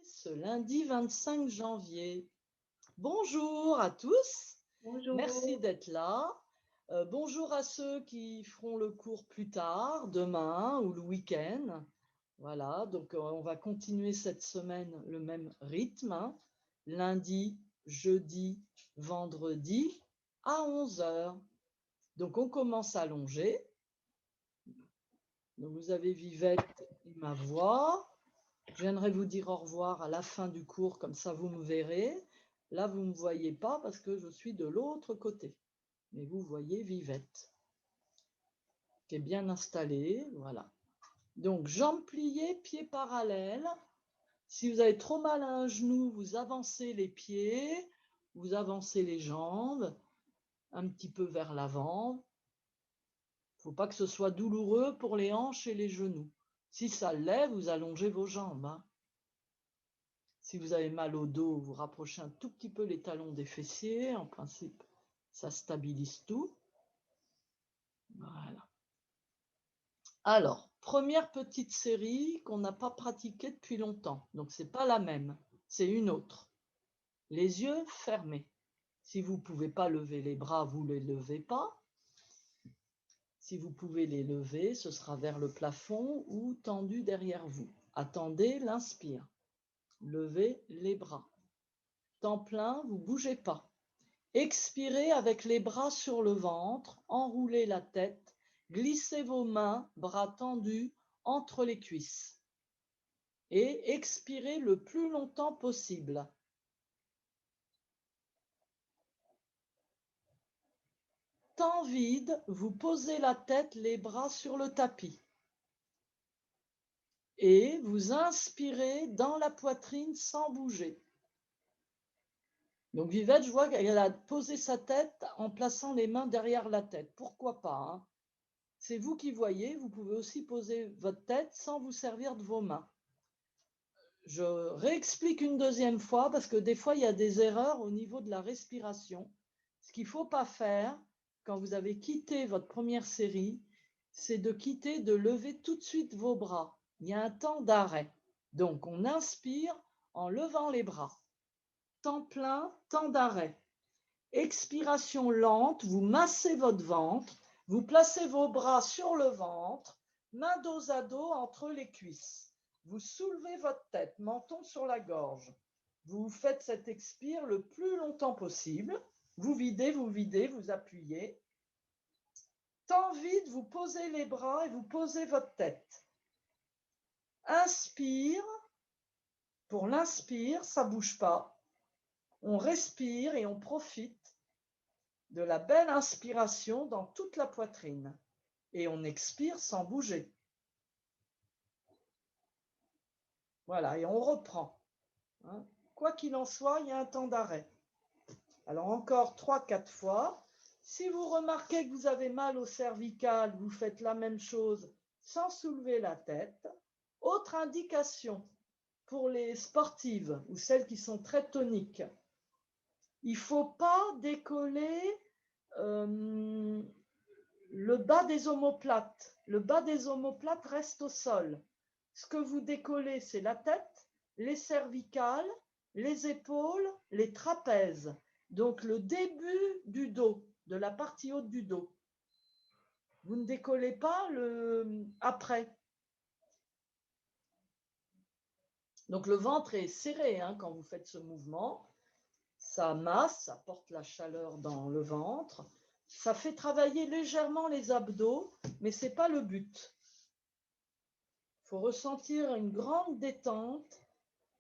ce lundi 25 janvier. Bonjour à tous, merci Bonjour. d'être là. Bonjour à ceux qui feront le cours plus tard, demain ou le week-end. Voilà, donc on va continuer cette semaine le même rythme, hein. Lundi, jeudi, vendredi à 11 heures. Donc on commence à longer. Donc vous avez Vivette et ma voix. Je viendrai vous dire au revoir à la fin du cours, comme ça vous me verrez. Là, vous ne me voyez pas parce que je suis de l'autre côté. Mais vous voyez Vivette, qui est bien installée. Voilà. Donc, jambes pliées, pieds parallèles. Si vous avez trop mal à un genou, vous avancez les pieds, vous avancez les jambes, un petit peu vers l'avant. Il ne faut pas que ce soit douloureux pour les hanches et les genoux. Si ça l'est, vous allongez vos jambes, hein. Si vous avez mal au dos, vous rapprochez un tout petit peu les talons des fessiers. En principe, ça stabilise tout. Voilà. Alors, première petite série qu'on n'a pas pratiquée depuis longtemps. Donc, ce n'est pas la même, c'est une autre. Les yeux fermés. Si vous ne pouvez pas lever les bras, vous ne les levez pas. Si vous pouvez les lever, ce sera vers le plafond ou tendu derrière vous. Attendez l'inspire. Levez les bras. Temps plein, vous ne bougez pas. Expirez avec les bras sur le ventre, enroulez la tête, glissez vos mains, bras tendus, entre les cuisses. Et expirez le plus longtemps possible. Temps vide, vous posez la tête, les bras sur le tapis. Et vous inspirez dans la poitrine sans bouger. Donc Vivette, je vois qu'elle a posé sa tête en plaçant les mains derrière la tête. Pourquoi pas, hein? C'est vous qui voyez, vous pouvez aussi poser votre tête sans vous servir de vos mains. Je réexplique une deuxième fois parce que des fois, il y a des erreurs au niveau de la respiration. Ce qu'il ne faut pas faire quand vous avez quitté votre première série, c'est de lever tout de suite vos bras. Il y a un temps d'arrêt. Donc, on inspire en levant les bras. Temps plein, temps d'arrêt. Expiration lente, vous massez votre ventre, vous placez vos bras sur le ventre, main dos à dos entre les cuisses. Vous soulevez votre tête, menton sur la gorge. Vous faites cet expire le plus longtemps possible. Vous videz, vous appuyez. Temps vide, vous posez les bras et vous posez votre tête. Inspire. Pour l'inspire, ça ne bouge pas. On respire et on profite de la belle inspiration dans toute la poitrine. Et on expire sans bouger. Voilà, et on reprend. Hein. Quoi qu'il en soit, il y a un temps d'arrêt. Alors encore 3-4 fois. Si vous remarquez que vous avez mal au cervical, vous faites la même chose sans soulever la tête. Autre indication pour les sportives ou celles qui sont très toniques. Il ne faut pas décoller le bas des omoplates. Le bas des omoplates reste au sol. Ce que vous décollez, c'est la tête, les cervicales, les épaules, les trapèzes. Donc le début du dos, de la partie haute du dos. Vous ne décollez pas le après. Donc le ventre est serré, hein, quand vous faites ce mouvement. Ça masse, ça porte la chaleur dans le ventre. Ça fait travailler légèrement les abdos, mais ce n'est pas le but. Il faut ressentir une grande détente,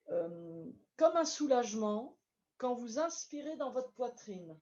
comme un soulagement, quand vous inspirez dans votre poitrine.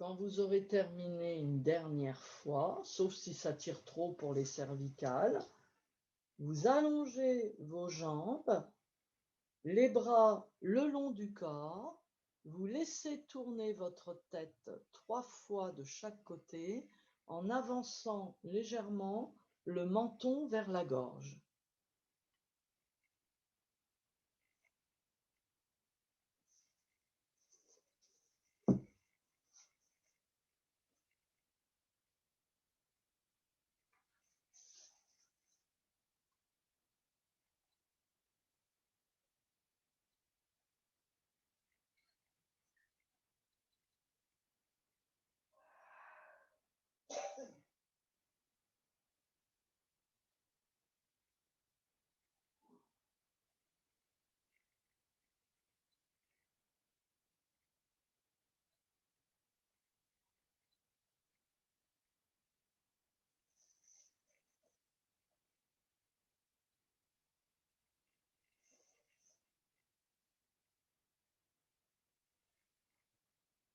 Quand vous aurez terminé une dernière fois, sauf si ça tire trop pour les cervicales, vous allongez vos jambes, les bras le long du corps, vous laissez tourner votre tête 3 fois de chaque côté en avançant légèrement le menton vers la gorge.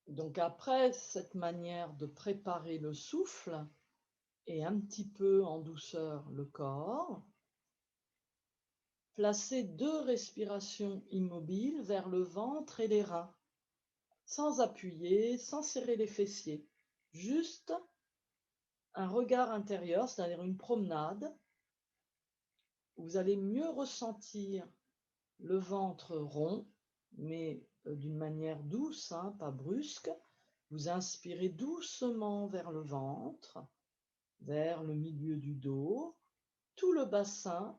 Donc après cette manière de préparer le souffle et un petit peu en douceur le corps, placez 2 respirations immobiles vers le ventre et les reins, sans appuyer, sans serrer les fessiers, juste un regard intérieur, c'est-à-dire une promenade. Vous allez mieux ressentir le ventre rond, mais d'une manière douce, hein, pas brusque. Vous inspirez doucement vers le ventre, vers le milieu du dos, tout le bassin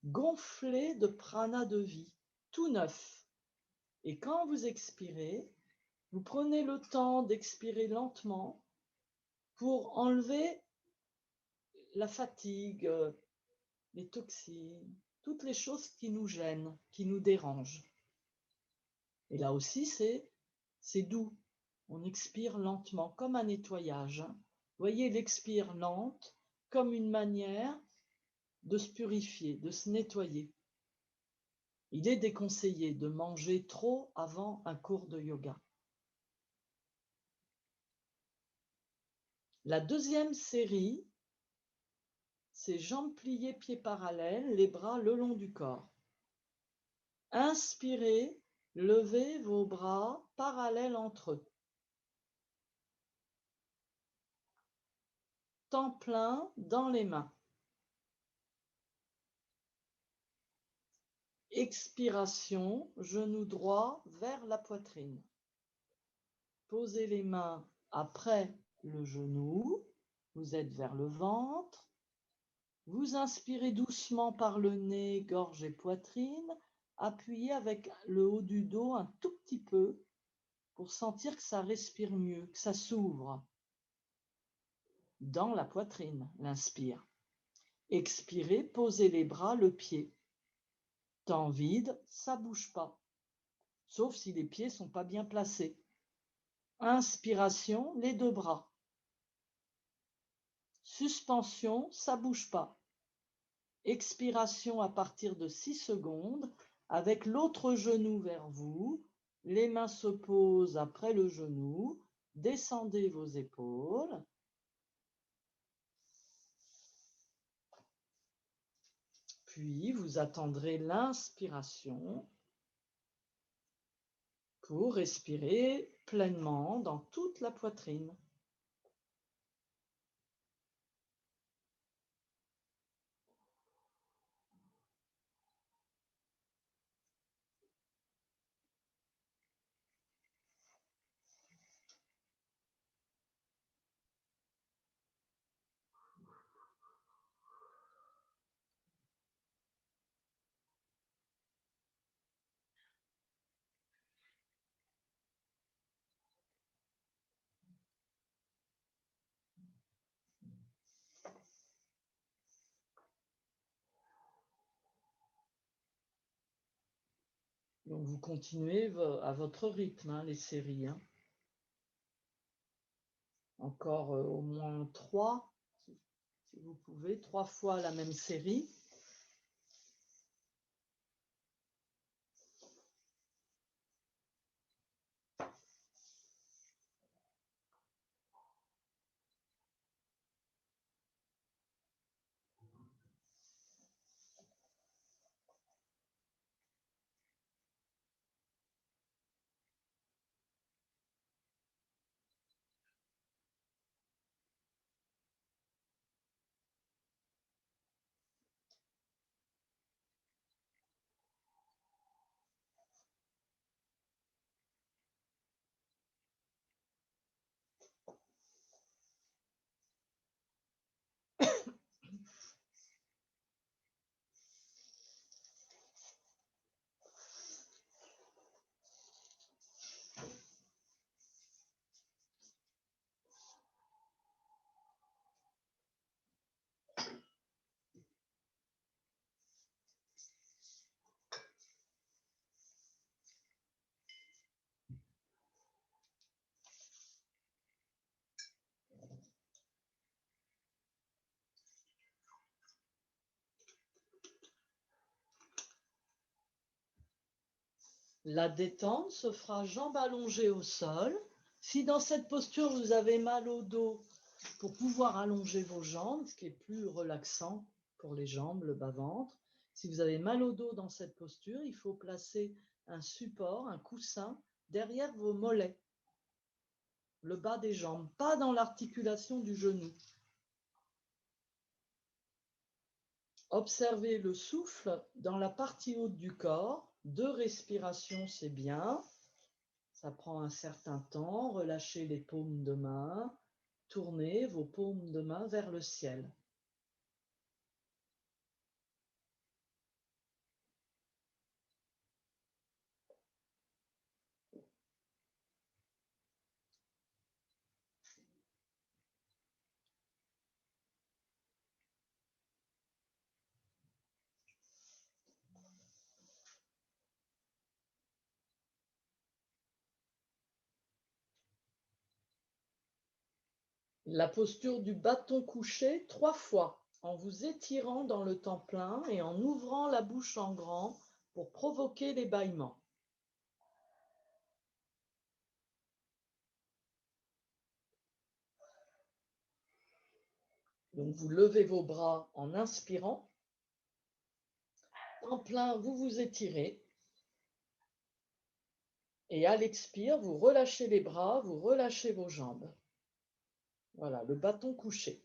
gonflé de prana de vie, tout neuf. Et quand vous expirez, vous prenez le temps d'expirer lentement pour enlever la fatigue, les toxines, toutes les choses qui nous gênent, qui nous dérangent. Et là aussi, c'est doux. On expire lentement, comme un nettoyage. Voyez l'expire lente comme une manière de se purifier, de se nettoyer. Il est déconseillé de manger trop avant un cours de yoga. La deuxième série, c'est jambes pliées, pieds parallèles, les bras le long du corps. Inspirez, levez vos bras parallèles entre eux. Temps plein dans les mains. Expiration, genou droit vers la poitrine. Posez les mains après le genou, vous êtes vers le ventre. Vous inspirez doucement par le nez, gorge et poitrine. Appuyez avec le haut du dos un tout petit peu pour sentir que ça respire mieux, que ça s'ouvre dans la poitrine, l'inspire. Expirez, posez les bras, le pied. Temps vide, ça bouge pas, sauf si les pieds sont pas bien placés. Inspiration, les 2 bras. Suspension, ça bouge pas. Expiration à partir de 6 secondes, avec l'autre genou vers vous. Les mains se posent après le genou. Descendez vos épaules. Puis, vous attendrez l'inspiration pour respirer pleinement dans toute la poitrine. Donc, vous continuez à votre rythme, hein, les séries. Hein. Encore au moins 3, si vous pouvez, 3 fois la même série. La détente se fera jambes allongées au sol. Si dans cette posture, vous avez mal au dos, pour pouvoir allonger vos jambes, ce qui est plus relaxant pour les jambes, le bas-ventre. Si vous avez mal au dos dans cette posture, il faut placer un support, un coussin, derrière vos mollets, le bas des jambes, pas dans l'articulation du genou. Observez le souffle dans la partie haute du corps. 2 respirations, c'est bien. Ça prend un certain temps. Relâchez les paumes de main. Tournez vos paumes de main vers le ciel. La posture du bâton couché 3 fois, en vous étirant dans le temps plein et en ouvrant la bouche en grand pour provoquer les bâillements. Donc vous levez vos bras en inspirant. En plein, vous vous étirez. Et à l'expire, vous relâchez les bras, vous relâchez vos jambes. Voilà, le bâton couché.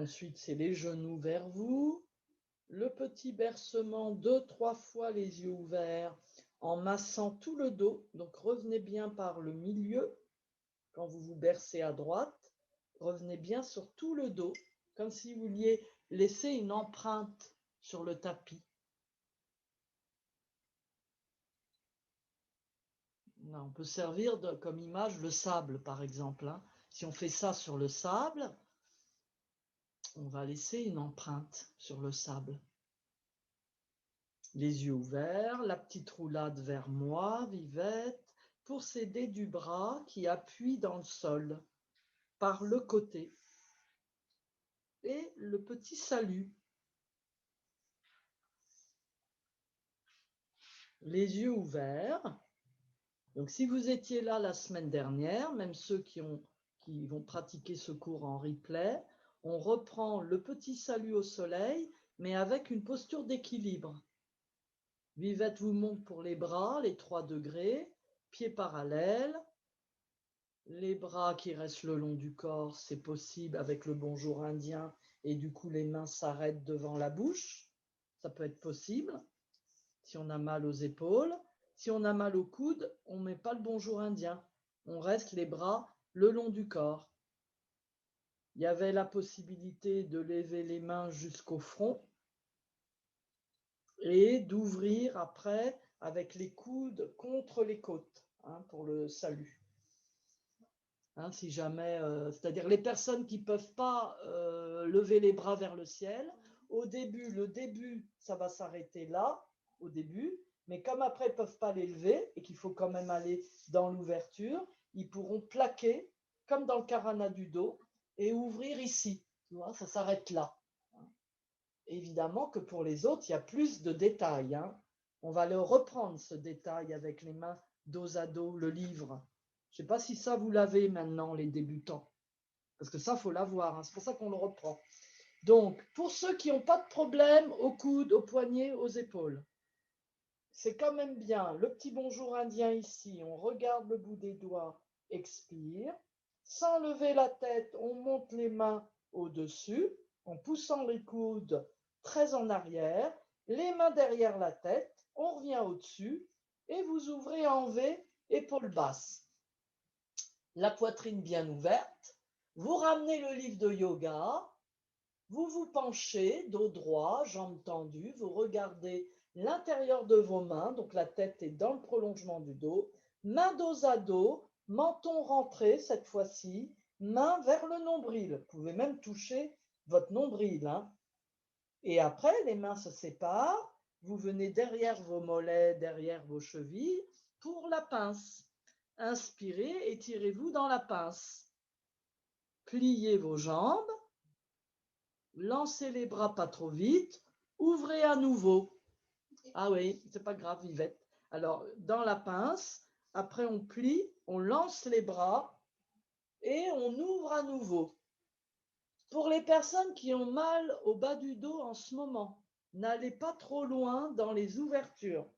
Ensuite, c'est les genoux vers vous. Le petit bercement 2-3 fois les yeux ouverts en massant tout le dos. Donc revenez bien par le milieu. Quand vous vous bercez à droite, revenez bien sur tout le dos, comme si vous vouliez laisser une empreinte sur le tapis. On peut servir comme image le sable, par exemple. Si on fait ça sur le sable, on va laisser une empreinte sur le sable. Les yeux ouverts, la petite roulade vers moi, Vivette, pour s'aider du bras qui appuie dans le sol, par le côté. Et le petit salut. Les yeux ouverts. Donc si vous étiez là la semaine dernière, même ceux qui vont pratiquer ce cours en replay, on reprend le petit salut au soleil, mais avec une posture d'équilibre. Vivette vous monte pour les bras, les 3 degrés, pieds parallèles, les bras qui restent le long du corps, c'est possible avec le bonjour indien, et du coup les mains s'arrêtent devant la bouche, ça peut être possible, si on a mal aux épaules. Si on a mal au coude, on ne met pas le bonjour indien, on reste les bras le long du corps. Il y avait la possibilité de lever les mains jusqu'au front, et d'ouvrir après avec les coudes contre les côtes, pour le salut. Si jamais, c'est-à-dire les personnes qui ne peuvent pas lever les bras vers le ciel, le début, ça va s'arrêter là, au début, mais comme après, ils ne peuvent pas les lever et qu'il faut quand même aller dans l'ouverture, ils pourront plaquer, comme dans le karana du dos, et ouvrir ici. Tu vois, ça s'arrête là. Évidemment que pour les autres, il y a plus de détails. On va le reprendre, ce détail, avec les mains dos à dos, le livre. Je ne sais pas si ça, vous l'avez maintenant, les débutants. Parce que ça, il faut l'avoir. C'est pour ça qu'on le reprend. Donc, pour ceux qui n'ont pas de problème au coude, aux poignets, aux épaules, c'est quand même bien. Le petit bonjour indien ici, on regarde le bout des doigts, expire. Sans lever la tête, on monte les mains au-dessus, en poussant les coudes très en arrière, les mains derrière la tête, on revient au-dessus, et vous ouvrez en V, épaules basses. La poitrine bien ouverte, vous ramenez le livre de yoga, vous vous penchez, dos droit, jambes tendues, vous regardez l'intérieur de vos mains, donc la tête est dans le prolongement du dos, main dos à dos, menton rentré cette fois-ci, main vers le nombril. Vous pouvez même toucher votre nombril. Et après, les mains se séparent, Vous venez derrière vos mollets, derrière vos chevilles, pour la pince. Inspirez, étirez-vous dans la pince. Pliez vos jambes, lancez les bras pas trop vite, ouvrez à nouveau. Ah oui, c'est pas grave, Yvette. Alors, dans la pince, après on plie, on lance les bras et on ouvre à nouveau. Pour les personnes qui ont mal au bas du dos en ce moment, n'allez pas trop loin dans les ouvertures.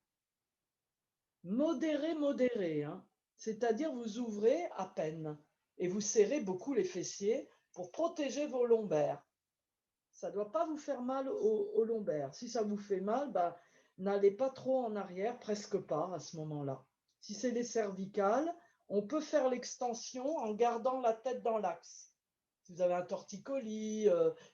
Modérez, modérez, hein. C'est-à-dire vous ouvrez à peine et vous serrez beaucoup les fessiers pour protéger vos lombaires. Ça ne doit pas vous faire mal aux lombaires. Si ça vous fait mal, bah, n'allez pas trop en arrière, presque pas à ce moment-là. Si c'est les cervicales, on peut faire l'extension en gardant la tête dans l'axe. Si vous avez un torticolis,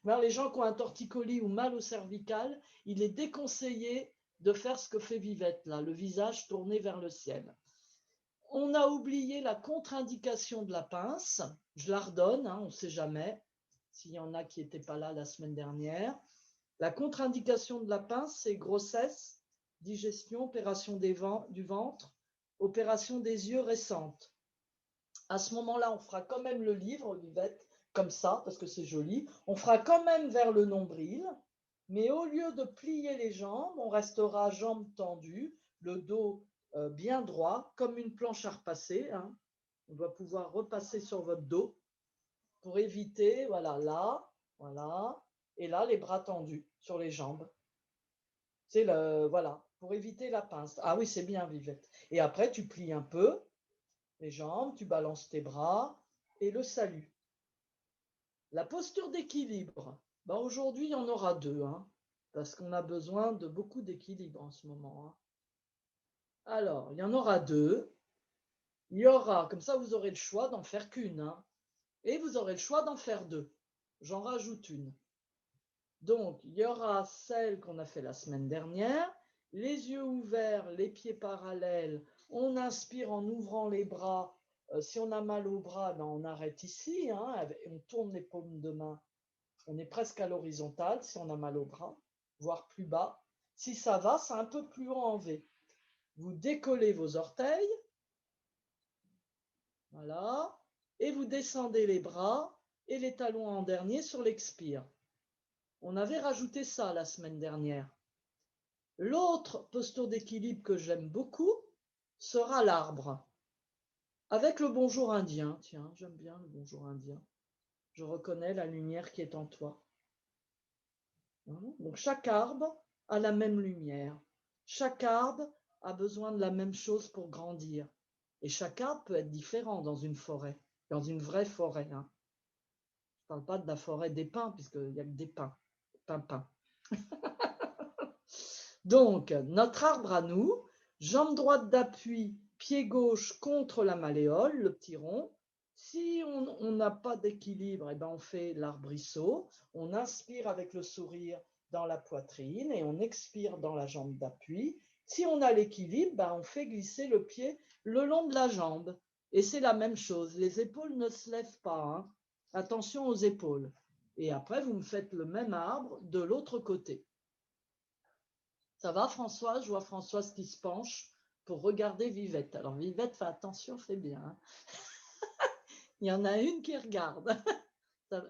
les gens qui ont un torticolis ou mal au cervical, il est déconseillé de faire ce que fait Vivette, là, le visage tourné vers le ciel. On a oublié la contre-indication de la pince. Je la redonne, hein, on ne sait jamais s'il y en a qui n'étaient pas là la semaine dernière. La contre-indication de la pince, c'est grossesse, digestion, opération du ventre, opération des yeux récente. À ce moment-là, on fera quand même le livre, Vivette, comme ça, parce que c'est joli. On fera quand même vers le nombril, mais au lieu de plier les jambes, on restera jambes tendues, le dos bien droit, comme une planche à repasser, hein. On doit pouvoir repasser sur votre dos pour éviter, voilà, là, voilà, et là, les bras tendus sur les jambes. C'est voilà, pour éviter la pince. Ah oui, c'est bien, Vivette. Et après, tu plies un peu les jambes, tu balances tes bras et le salut. La posture d'équilibre. Ben aujourd'hui, il y en aura deux, hein, parce qu'on a besoin de beaucoup d'équilibre en ce moment, hein. Alors, il y en aura deux. Il y aura, comme ça, vous aurez le choix d'en faire qu'une, hein, et vous aurez le choix d'en faire deux. J'en rajoute une. Donc, il y aura celle qu'on a fait la semaine dernière, les yeux ouverts, les pieds parallèles, on inspire en ouvrant les bras. Si on a mal au bras, ben on arrête ici, hein, on tourne les paumes de main. On est presque à l'horizontale si on a mal au bras, voire plus bas. Si ça va, c'est un peu plus haut en V. Vous décollez vos orteils, voilà, et vous descendez les bras et les talons en dernier sur l'expire. On avait rajouté ça la semaine dernière. L'autre posture d'équilibre que j'aime beaucoup sera l'arbre. Avec le bonjour indien. Tiens, j'aime bien le bonjour indien. Je reconnais la lumière qui est en toi. Donc chaque arbre a la même lumière. Chaque arbre a besoin de la même chose pour grandir. Et chaque arbre peut être différent dans une forêt, dans une vraie forêt, hein. Je ne parle pas de la forêt des pins, puisqu'il n'y a que des pins. Pins. Donc, notre arbre à nous, jambe droite d'appui, pied gauche contre la malléole, le petit rond. Si on n'a pas d'équilibre, eh ben on fait l'arbrisseau. On inspire avec le sourire dans la poitrine et on expire dans la jambe d'appui. Si on a l'équilibre, ben on fait glisser le pied le long de la jambe. Et c'est la même chose. Les épaules ne se lèvent pas, hein. Attention aux épaules. Et après, vous me faites le même arbre de l'autre côté. Ça va, Françoise? Je vois Françoise qui se penche pour regarder Vivette. Alors, Vivette, fais attention, fais bien, hein. Il y en a une qui regarde.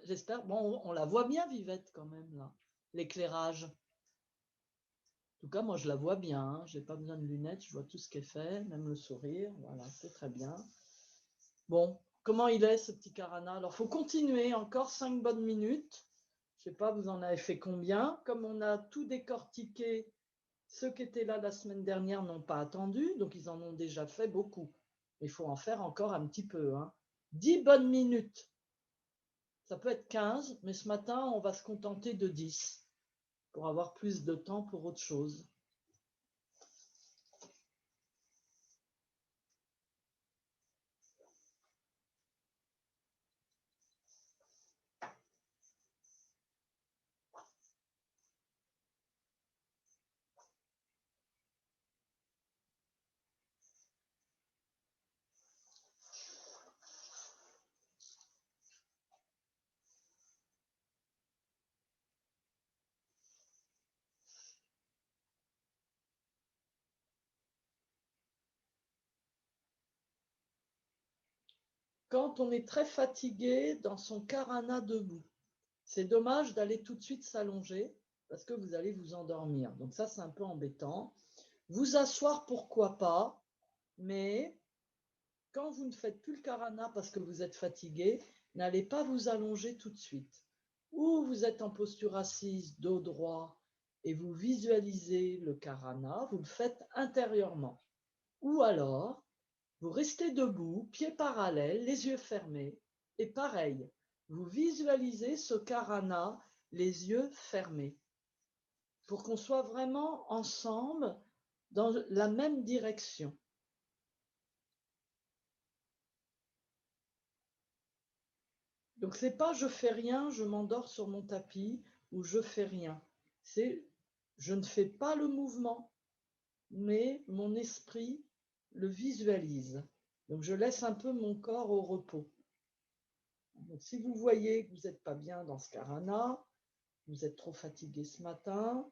J'espère. Bon, on la voit bien, Vivette, quand même, là. L'éclairage. En tout cas, moi, je la vois bien, hein. Je n'ai pas besoin de lunettes. Je vois tout ce qu'elle fait, même le sourire. Voilà, c'est très bien. Bon, comment il est, ce petit Karana? Alors, il faut continuer. Encore 5 bonnes minutes. Je ne sais pas, vous en avez fait combien? Comme on a tout décortiqué, ceux qui étaient là la semaine dernière n'ont pas attendu, donc ils en ont déjà fait beaucoup. Il faut en faire encore un petit peu, hein. 10 bonnes minutes. Ça peut être 15, mais ce matin, on va se contenter de 10 pour avoir plus de temps pour autre chose. quand on est très fatigué dans son karana debout. C'est dommage d'aller tout de suite s'allonger parce que vous allez vous endormir. Donc ça, c'est un peu embêtant. Vous asseoir, pourquoi pas, mais quand vous ne faites plus le karana parce que vous êtes fatigué, n'allez pas vous allonger tout de suite. Ou vous êtes en posture assise, dos droit, et vous visualisez le karana, vous le faites intérieurement. Ou alors, vous restez debout, pieds parallèles, les yeux fermés, et pareil, vous visualisez ce karana, les yeux fermés, pour qu'on soit vraiment ensemble dans la même direction. Donc c'est pas je fais rien, je m'endors sur mon tapis ou je fais rien. C'est je ne fais pas le mouvement, mais mon esprit le visualise. Donc je laisse un peu mon corps au repos. Donc si vous voyez que vous n'êtes pas bien dans ce karana, vous êtes trop fatigué ce matin,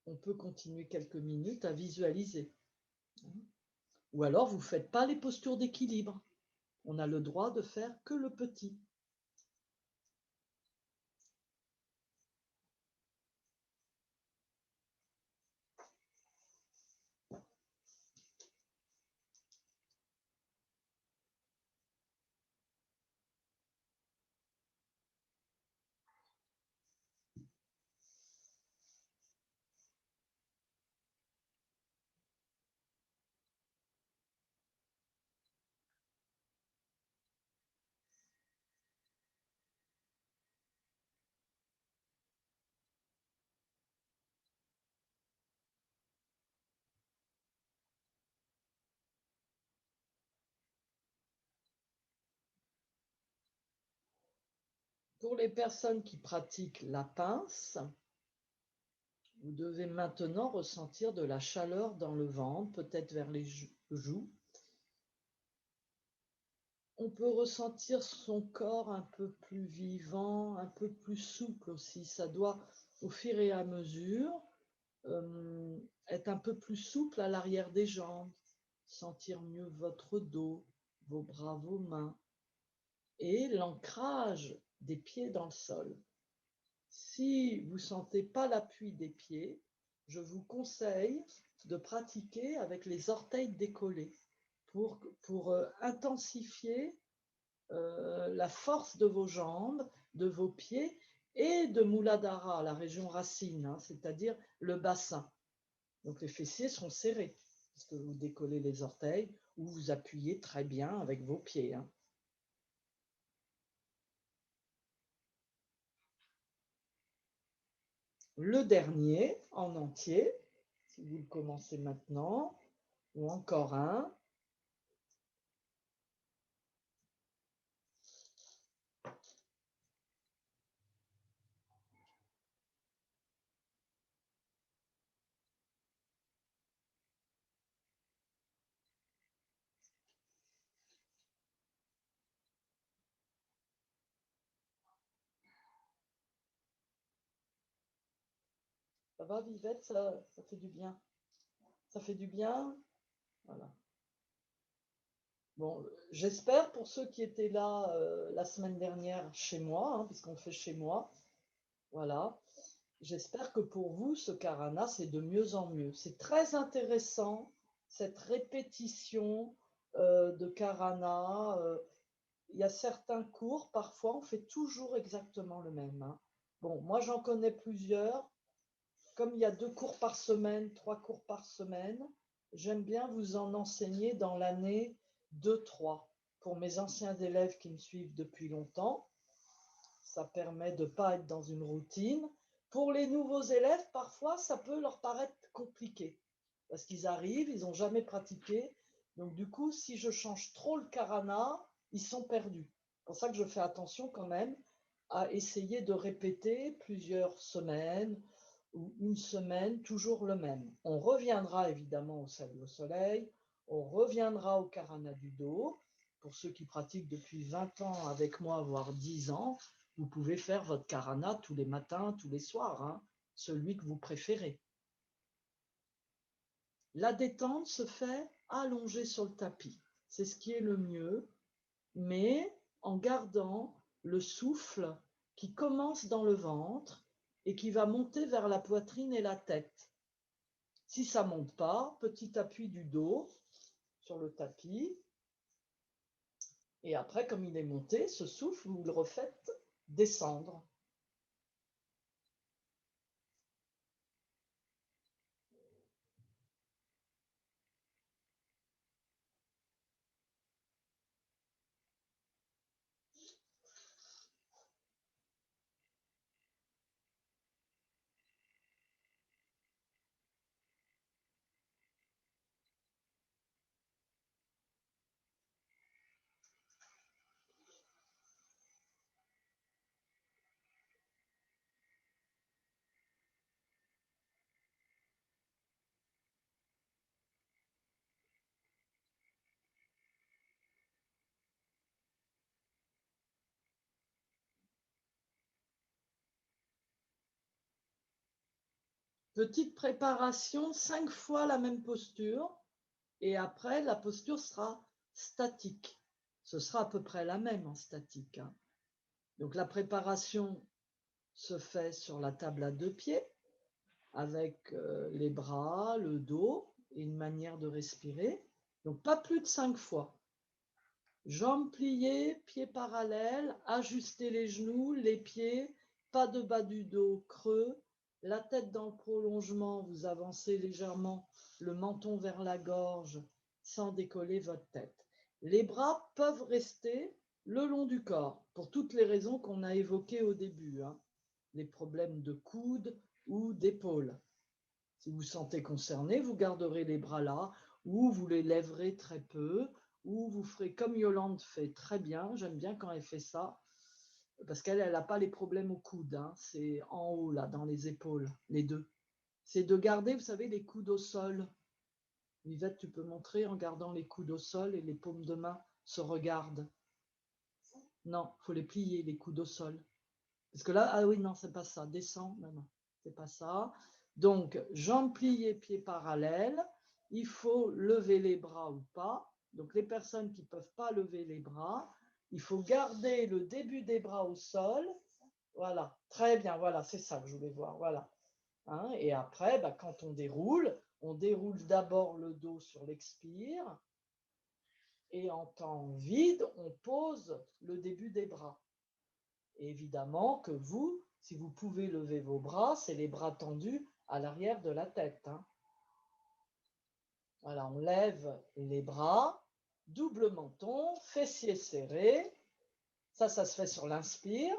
on peut continuer quelques minutes à visualiser. Ou alors vous ne faites pas les postures d'équilibre. On a le droit de faire que le petit. Pour les personnes qui pratiquent la pince, vous devez maintenant ressentir de la chaleur dans le ventre, peut-être vers les joues. On peut ressentir son corps un peu plus vivant, un peu plus souple aussi. Ça doit, au fur et à mesure, être un peu plus souple à l'arrière des jambes, sentir mieux votre dos, vos bras, vos mains et l'ancrage des pieds dans le sol. Si vous ne sentez pas l'appui des pieds, je vous conseille de pratiquer avec les orteils décollés pour intensifier la force de vos jambes, de vos pieds et de Muladhara, la région racine, hein, c'est-à-dire le bassin. Donc les fessiers sont serrés, parce que vous décollez les orteils ou vous appuyez très bien avec vos pieds. Hein. Le dernier en entier, si vous le commencez maintenant, ou encore un. Ça va, Vivette, ça fait du bien. Ça fait du bien. Voilà. Bon, j'espère pour ceux qui étaient là la semaine dernière chez moi, hein, puisqu'on fait chez moi, voilà. J'espère que pour vous, ce karana, c'est de mieux en mieux. C'est très intéressant, cette répétition de karana. Il y a certains cours, parfois, on fait toujours exactement le même. Hein. Bon, moi, j'en connais plusieurs. Comme il y a 2 cours par semaine, 3 cours par semaine, j'aime bien vous en enseigner dans l'année 2, 3. Pour mes anciens élèves qui me suivent depuis longtemps, ça permet de ne pas être dans une routine. Pour les nouveaux élèves, parfois, ça peut leur paraître compliqué. Parce qu'ils arrivent, ils n'ont jamais pratiqué. Donc du coup, si je change trop le karana, ils sont perdus. C'est pour ça que je fais attention quand même à essayer de répéter plusieurs semaines ou une semaine, toujours le même. On reviendra évidemment au salut au soleil, on reviendra au karana du dos. Pour ceux qui pratiquent depuis 20 ans avec moi, voire 10 ans, vous pouvez faire votre karana tous les matins, tous les soirs, hein, celui que vous préférez. La détente se fait allongée sur le tapis. c'est ce qui est le mieux, mais en gardant le souffle qui commence dans le ventre et qui va monter vers la poitrine et la tête. Si ça ne monte pas, petit appui du dos sur le tapis. Et après, comme il est monté, ce souffle, vous le refaites descendre. Petite préparation, 5 fois la même posture. Et après, la posture sera statique. Ce sera à peu près la même en statique. Hein. Donc la préparation se fait sur la table à 2 pieds, avec les bras, le dos et une manière de respirer. Donc pas plus de 5 fois. Jambes pliées, pieds parallèles, ajustez les genoux, les pieds, pas de bas du dos creux, la tête dans le prolongement, vous avancez légèrement le menton vers la gorge sans décoller votre tête. Les bras peuvent rester le long du corps, pour toutes les raisons qu'on a évoquées au début, hein. Les problèmes de coude ou d'épaule. Si vous vous sentez concerné, vous garderez les bras là, ou vous les lèverez très peu, ou vous ferez comme Yolande fait très bien, j'aime bien quand elle fait ça, parce qu'elle n'a pas les problèmes au coude, hein. C'est en haut, là, dans les épaules, les deux. C'est de garder, vous savez, les coudes au sol. Yvette, tu peux montrer en gardant les coudes au sol et les paumes de main se regardent. Non, il faut les plier, les coudes au sol. Parce que là, ah oui, non, c'est pas ça. Descends, non, non, c'est pas ça. Donc, jambes pliées, pieds parallèles. Il faut lever les bras ou pas. Donc, les personnes qui ne peuvent pas lever les bras, il faut garder le début des bras au sol. Voilà, très bien, voilà, c'est ça que je voulais voir. Voilà. Hein, et après, bah, quand on déroule d'abord le dos sur l'expire. Et en temps vide, on pose le début des bras. Et évidemment que vous, si vous pouvez lever vos bras, c'est les bras tendus à l'arrière de la tête. Hein. Voilà, on lève les bras, double menton, fessiers serrés. Ça se fait sur l'inspire.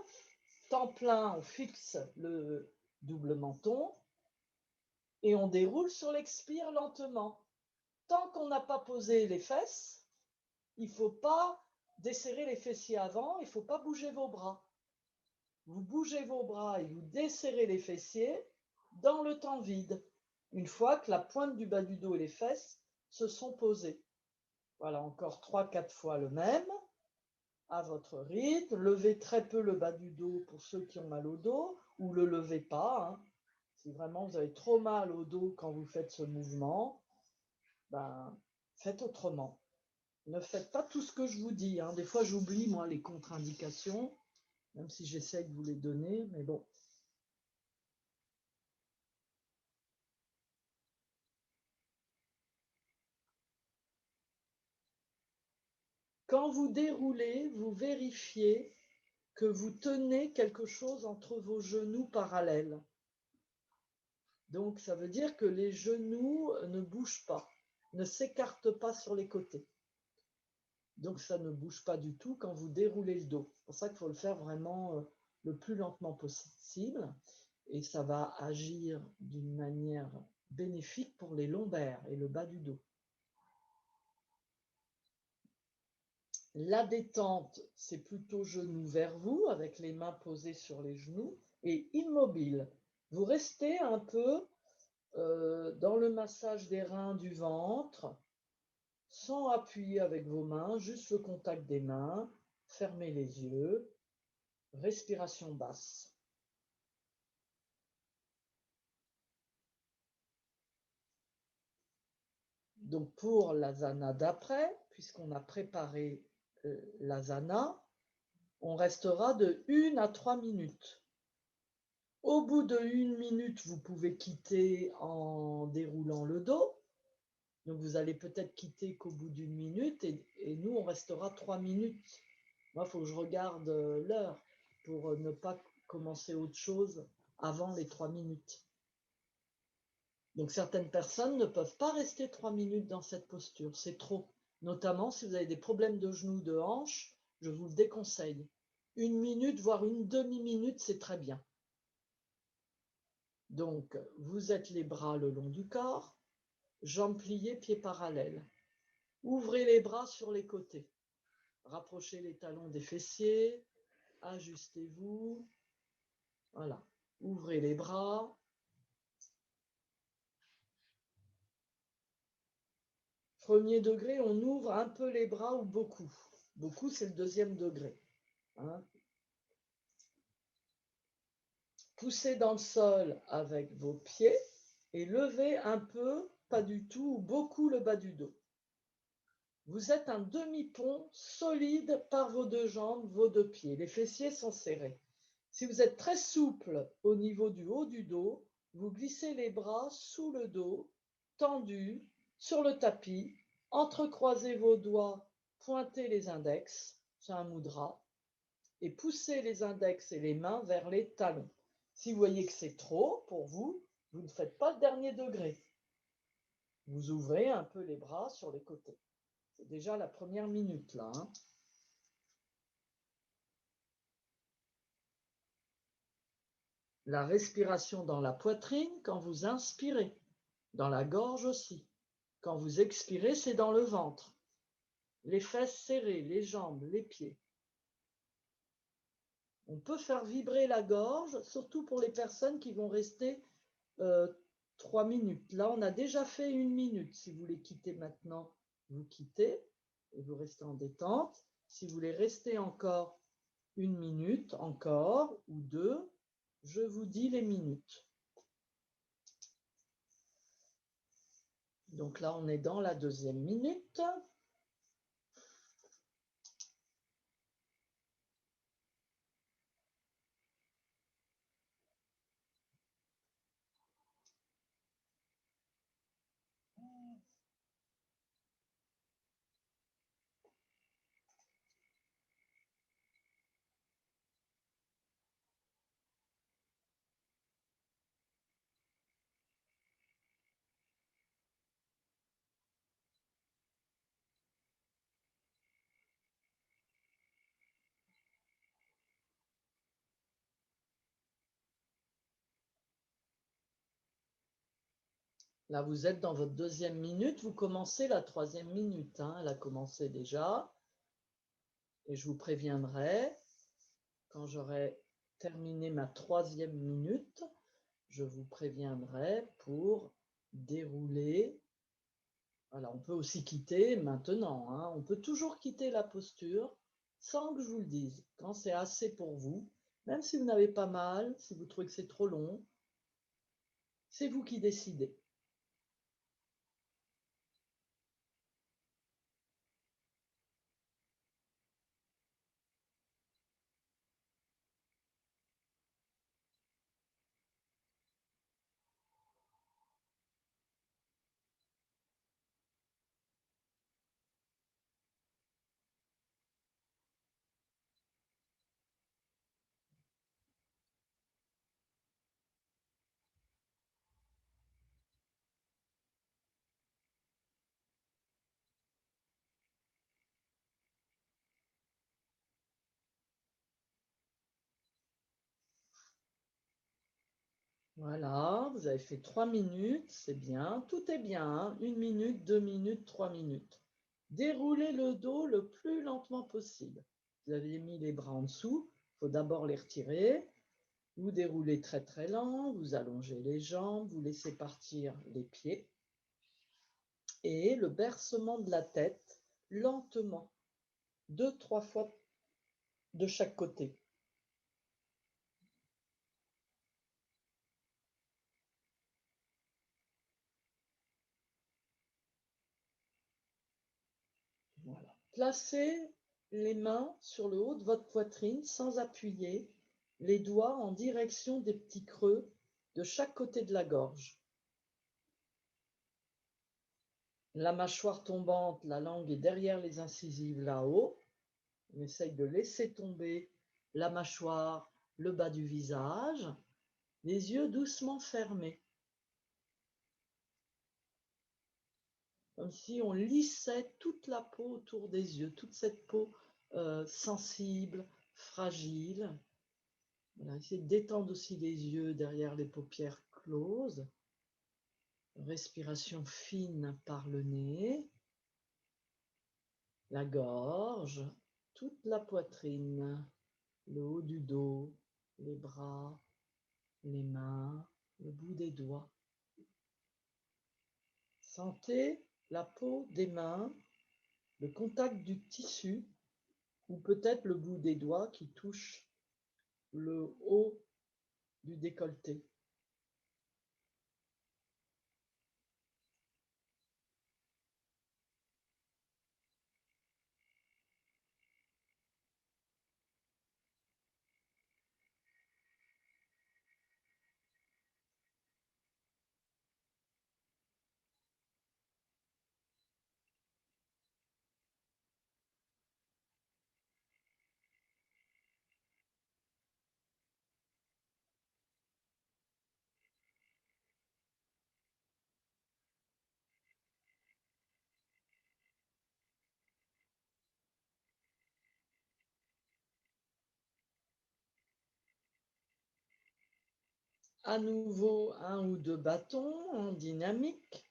Temps plein, on fixe le double menton et on déroule sur l'expire lentement. Tant qu'on n'a pas posé les fesses, il ne faut pas desserrer les fessiers avant, il ne faut pas bouger vos bras. Vous bougez vos bras et vous desserrez les fessiers dans le temps vide, une fois que la pointe du bas du dos et les fesses se sont posées. Voilà, encore 3-4 fois le même, à votre rythme. Levez très peu le bas du dos pour ceux qui ont mal au dos, ou le levez pas. Hein. Si vraiment vous avez trop mal au dos quand vous faites ce mouvement, ben, faites autrement. Ne faites pas tout ce que je vous dis. Hein. Des fois, j'oublie, moi, les contre-indications, même si j'essaye de vous les donner, mais bon. Quand vous déroulez, vous vérifiez que vous tenez quelque chose entre vos genoux parallèles. Donc, ça veut dire que les genoux ne bougent pas, ne s'écartent pas sur les côtés. Donc, ça ne bouge pas du tout quand vous déroulez le dos. C'est pour ça qu'il faut le faire vraiment le plus lentement possible. Et ça va agir d'une manière bénéfique pour les lombaires et le bas du dos. La détente, c'est plutôt genoux vers vous, avec les mains posées sur les genoux, et immobile. Vous restez un peu dans le massage des reins du ventre, sans appuyer avec vos mains, juste le contact des mains. Fermez les yeux. Respiration basse. Donc pour l'asana d'après, puisqu'on a préparé l'asana, on restera de 1 à 3 minutes. Au bout de 1 minute, vous pouvez quitter en déroulant le dos. Donc vous allez peut-être quitter qu'au bout d'1 minute et nous, on restera 3 minutes. Moi, il faut que je regarde l'heure pour ne pas commencer autre chose avant les 3 minutes. Donc certaines personnes ne peuvent pas rester 3 minutes dans cette posture, c'est trop. Notamment si vous avez des problèmes de genoux, de hanches, je vous le déconseille. 1 minute, voire une demi-minute, c'est très bien. Donc, vous êtes les bras le long du corps, jambes pliées, pieds parallèles. Ouvrez les bras sur les côtés. Rapprochez les talons des fessiers, ajustez-vous. Voilà, ouvrez les bras. Premier degré, on ouvre un peu les bras ou beaucoup. Beaucoup, c'est le deuxième degré. Hein. Poussez dans le sol avec vos pieds et levez un peu, pas du tout, ou beaucoup le bas du dos. Vous êtes un demi-pont solide par vos deux jambes, vos deux pieds. Les fessiers sont serrés. Si vous êtes très souple au niveau du haut du dos, vous glissez les bras sous le dos, tendus, sur le tapis, entrecroisez vos doigts, pointez les index, c'est un mudra, et poussez les index et les mains vers les talons. Si vous voyez que c'est trop pour vous, vous ne faites pas le dernier degré. Vous ouvrez un peu les bras sur les côtés. C'est déjà la première minute là. Hein. La respiration dans la poitrine quand vous inspirez, dans la gorge aussi. Quand vous expirez, c'est dans le ventre. Les fesses serrées, les jambes, les pieds. On peut faire vibrer la gorge, surtout pour les personnes qui vont rester 3 minutes. Là, on a déjà fait 1 minute. Si vous voulez quitter maintenant, vous quittez et vous restez en détente. Si vous voulez rester encore 1 minute, encore, ou 2, je vous dis les minutes. Donc là, on est dans la deuxième minute. Là, vous êtes dans votre deuxième minute, vous commencez la troisième minute. Hein. Elle a commencé déjà. Et je vous préviendrai, quand j'aurai terminé ma troisième minute, je vous préviendrai pour dérouler. Voilà, on peut aussi quitter maintenant. Hein. On peut toujours quitter la posture sans que je vous le dise. Quand c'est assez pour vous, même si vous n'avez pas mal, si vous trouvez que c'est trop long, c'est vous qui décidez. Voilà, vous avez fait 3 minutes, c'est bien, tout est bien, hein. 1 minute, 2 minutes, 3 minutes. Déroulez le dos le plus lentement possible. Vous avez mis les bras en dessous, il faut d'abord les retirer. Vous déroulez très très lent, vous allongez les jambes, vous laissez partir les pieds. Et le bercement de la tête, lentement, 2-3 fois de chaque côté. Placez les mains sur le haut de votre poitrine sans appuyer, les doigts en direction des petits creux de chaque côté de la gorge. La mâchoire tombante, la langue est derrière les incisives là-haut. On essaye de laisser tomber la mâchoire, le bas du visage, les yeux doucement fermés. Comme si on lissait toute la peau autour des yeux, toute cette peau sensible, fragile. Voilà, essayez de détendre aussi les yeux derrière les paupières closes. Respiration fine par le nez, la gorge, toute la poitrine, le haut du dos, les bras, les mains, le bout des doigts. Sentez la peau des mains, le contact du tissu ou peut-être le bout des doigts qui touche le haut du décolleté. À nouveau, un ou deux bâtons en dynamique.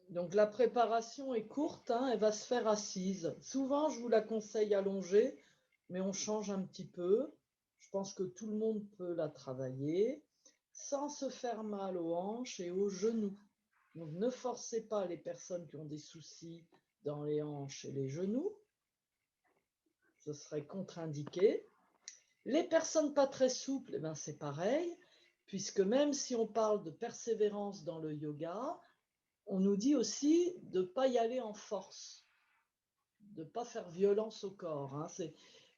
Donc la préparation est courte, hein, elle va se faire assise. Souvent, je vous la conseille allongée, mais on change un petit peu. Je pense que tout le monde peut la travailler sans se faire mal aux hanches et aux genoux. Donc ne forcez pas les personnes qui ont des soucis dans les hanches et les genoux. Ce serait contre-indiqué. Les personnes pas très souples, eh ben c'est pareil, puisque même si on parle de persévérance dans le yoga, on nous dit aussi de ne pas y aller en force, de ne pas faire violence au corps. Hein.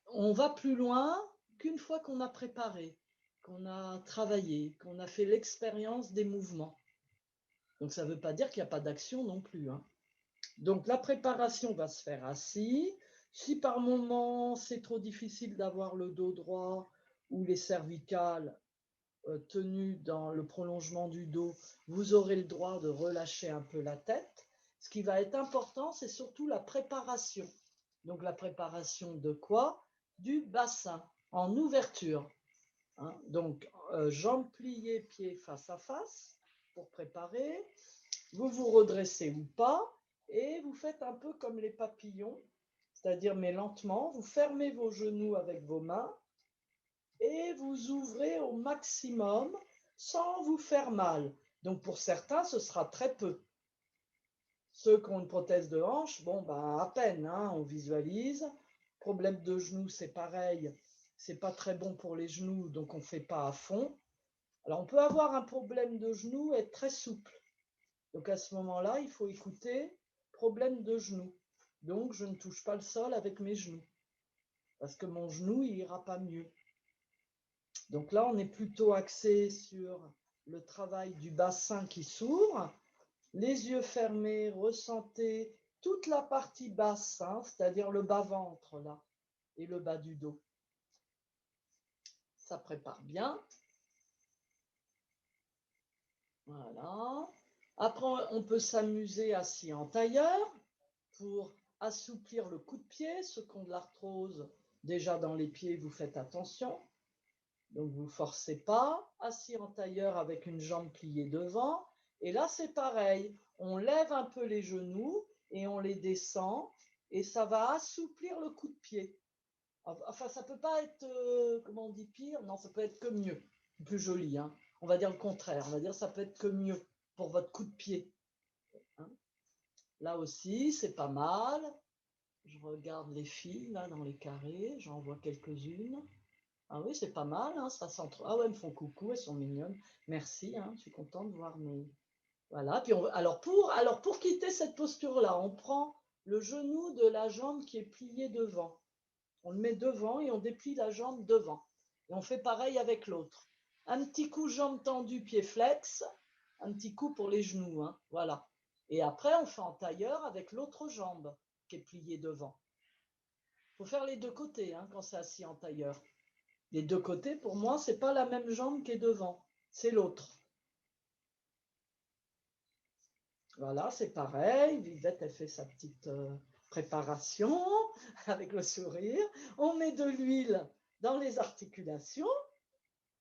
On va plus loin qu'une fois qu'on a préparé, qu'on a travaillé, qu'on a fait l'expérience des mouvements. Donc ça ne veut pas dire qu'il n'y a pas d'action non plus. Hein. Donc la préparation va se faire assis. Si par moment c'est trop difficile d'avoir le dos droit ou les cervicales tenues dans le prolongement du dos, vous aurez le droit de relâcher un peu la tête. Ce qui va être important, c'est surtout la préparation. Donc la préparation de quoi? Du bassin, en ouverture. Hein. Donc jambes pliées, pieds face à face pour préparer. Vous vous redressez ou pas et vous faites un peu comme les papillons, c'est-à-dire mais lentement, vous fermez vos genoux avec vos mains et vous ouvrez au maximum sans vous faire mal. Donc pour certains, ce sera très peu. Ceux qui ont une prothèse de hanche, bon, ben, à peine, hein, on visualise. Problème de genoux, c'est pareil. C'est pas très bon pour les genoux, donc on ne fait pas à fond. Alors on peut avoir un problème de genoux et être très souple. Donc à ce moment-là, il faut écouter problème de genou. Donc je ne touche pas le sol avec mes genoux parce que mon genou il ira pas mieux. Donc là, on est plutôt axé sur le travail du bassin qui s'ouvre. Les yeux fermés, ressentez toute la partie basse, hein, c'est-à-dire le bas-ventre là et le bas du dos. Ça prépare bien. Voilà. Après, on peut s'amuser assis en tailleur pour assouplir le coup de pied. Ceux qui ont de l'arthrose déjà dans les pieds, vous faites attention. Donc vous ne forcez pas. Assis en tailleur avec une jambe pliée devant. Et là, c'est pareil. On lève un peu les genoux et on les descend. Et ça va assouplir le coup de pied. Enfin, ça ne peut pas être, comment on dit, pire. Non, ça peut être que mieux. Plus joli. Hein. On va dire le contraire. On va dire ça peut être que mieux pour votre coup de pied. Hein. Là aussi, c'est pas mal. Je regarde les filles, là, dans les carrés. J'en vois quelques-unes. Ah oui, c'est pas mal, hein, ça s'entre... Ah ouais, elles me font coucou, elles sont mignonnes. Merci, hein, je suis contente de voir mes... Voilà, puis alors, pour quitter cette posture-là, on prend le genou de la jambe qui est pliée devant. On le met devant et on déplie la jambe devant. Et on fait pareil avec l'autre. Un petit coup jambe tendue, pied flex. Un petit coup pour les genoux, hein, voilà. Et après, on fait en tailleur avec l'autre jambe qui est pliée devant. Il faut faire les deux côtés, hein, quand c'est assis en tailleur. Les deux côtés, pour moi, c'est pas la même jambe qui est devant, c'est l'autre. Voilà, c'est pareil. Vivette, elle fait sa petite préparation avec le sourire. On met de l'huile dans les articulations.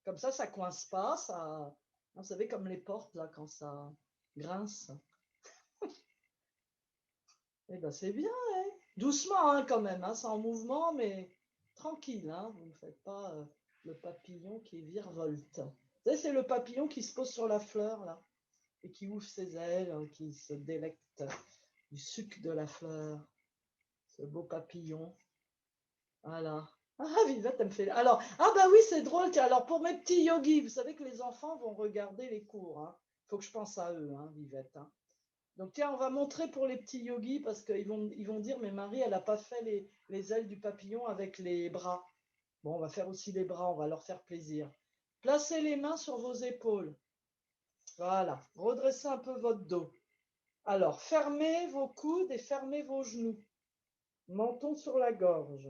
Comme ça coince pas. Ça, vous savez, comme les portes, là, quand ça grince. Eh ben, c'est bien, hein. Doucement, hein, quand même. Hein, c'est en mouvement, mais tranquille. Hein, vous ne faites pas le papillon qui virevolte. Vous savez, c'est le papillon qui se pose sur la fleur, là, et qui ouvre ses ailes, qui se délecte du sucre de la fleur. Ce beau papillon. Voilà. Ah, Vivette, elle me fait. Alors, ah bah oui, c'est drôle. Tiens, alors pour mes petits yogis, vous savez que les enfants vont regarder les cours. Hein. Faut que je pense à eux, hein, Vivette. Hein. Donc tiens, on va montrer pour les petits yogis parce qu'ils vont dire, mais Marie, elle n'a pas fait les ailes du papillon avec les bras. Bon, on va faire aussi les bras, on va leur faire plaisir. Placez les mains sur vos épaules. Voilà. Redressez un peu votre dos. Alors, fermez vos coudes et fermez vos genoux. Menton sur la gorge.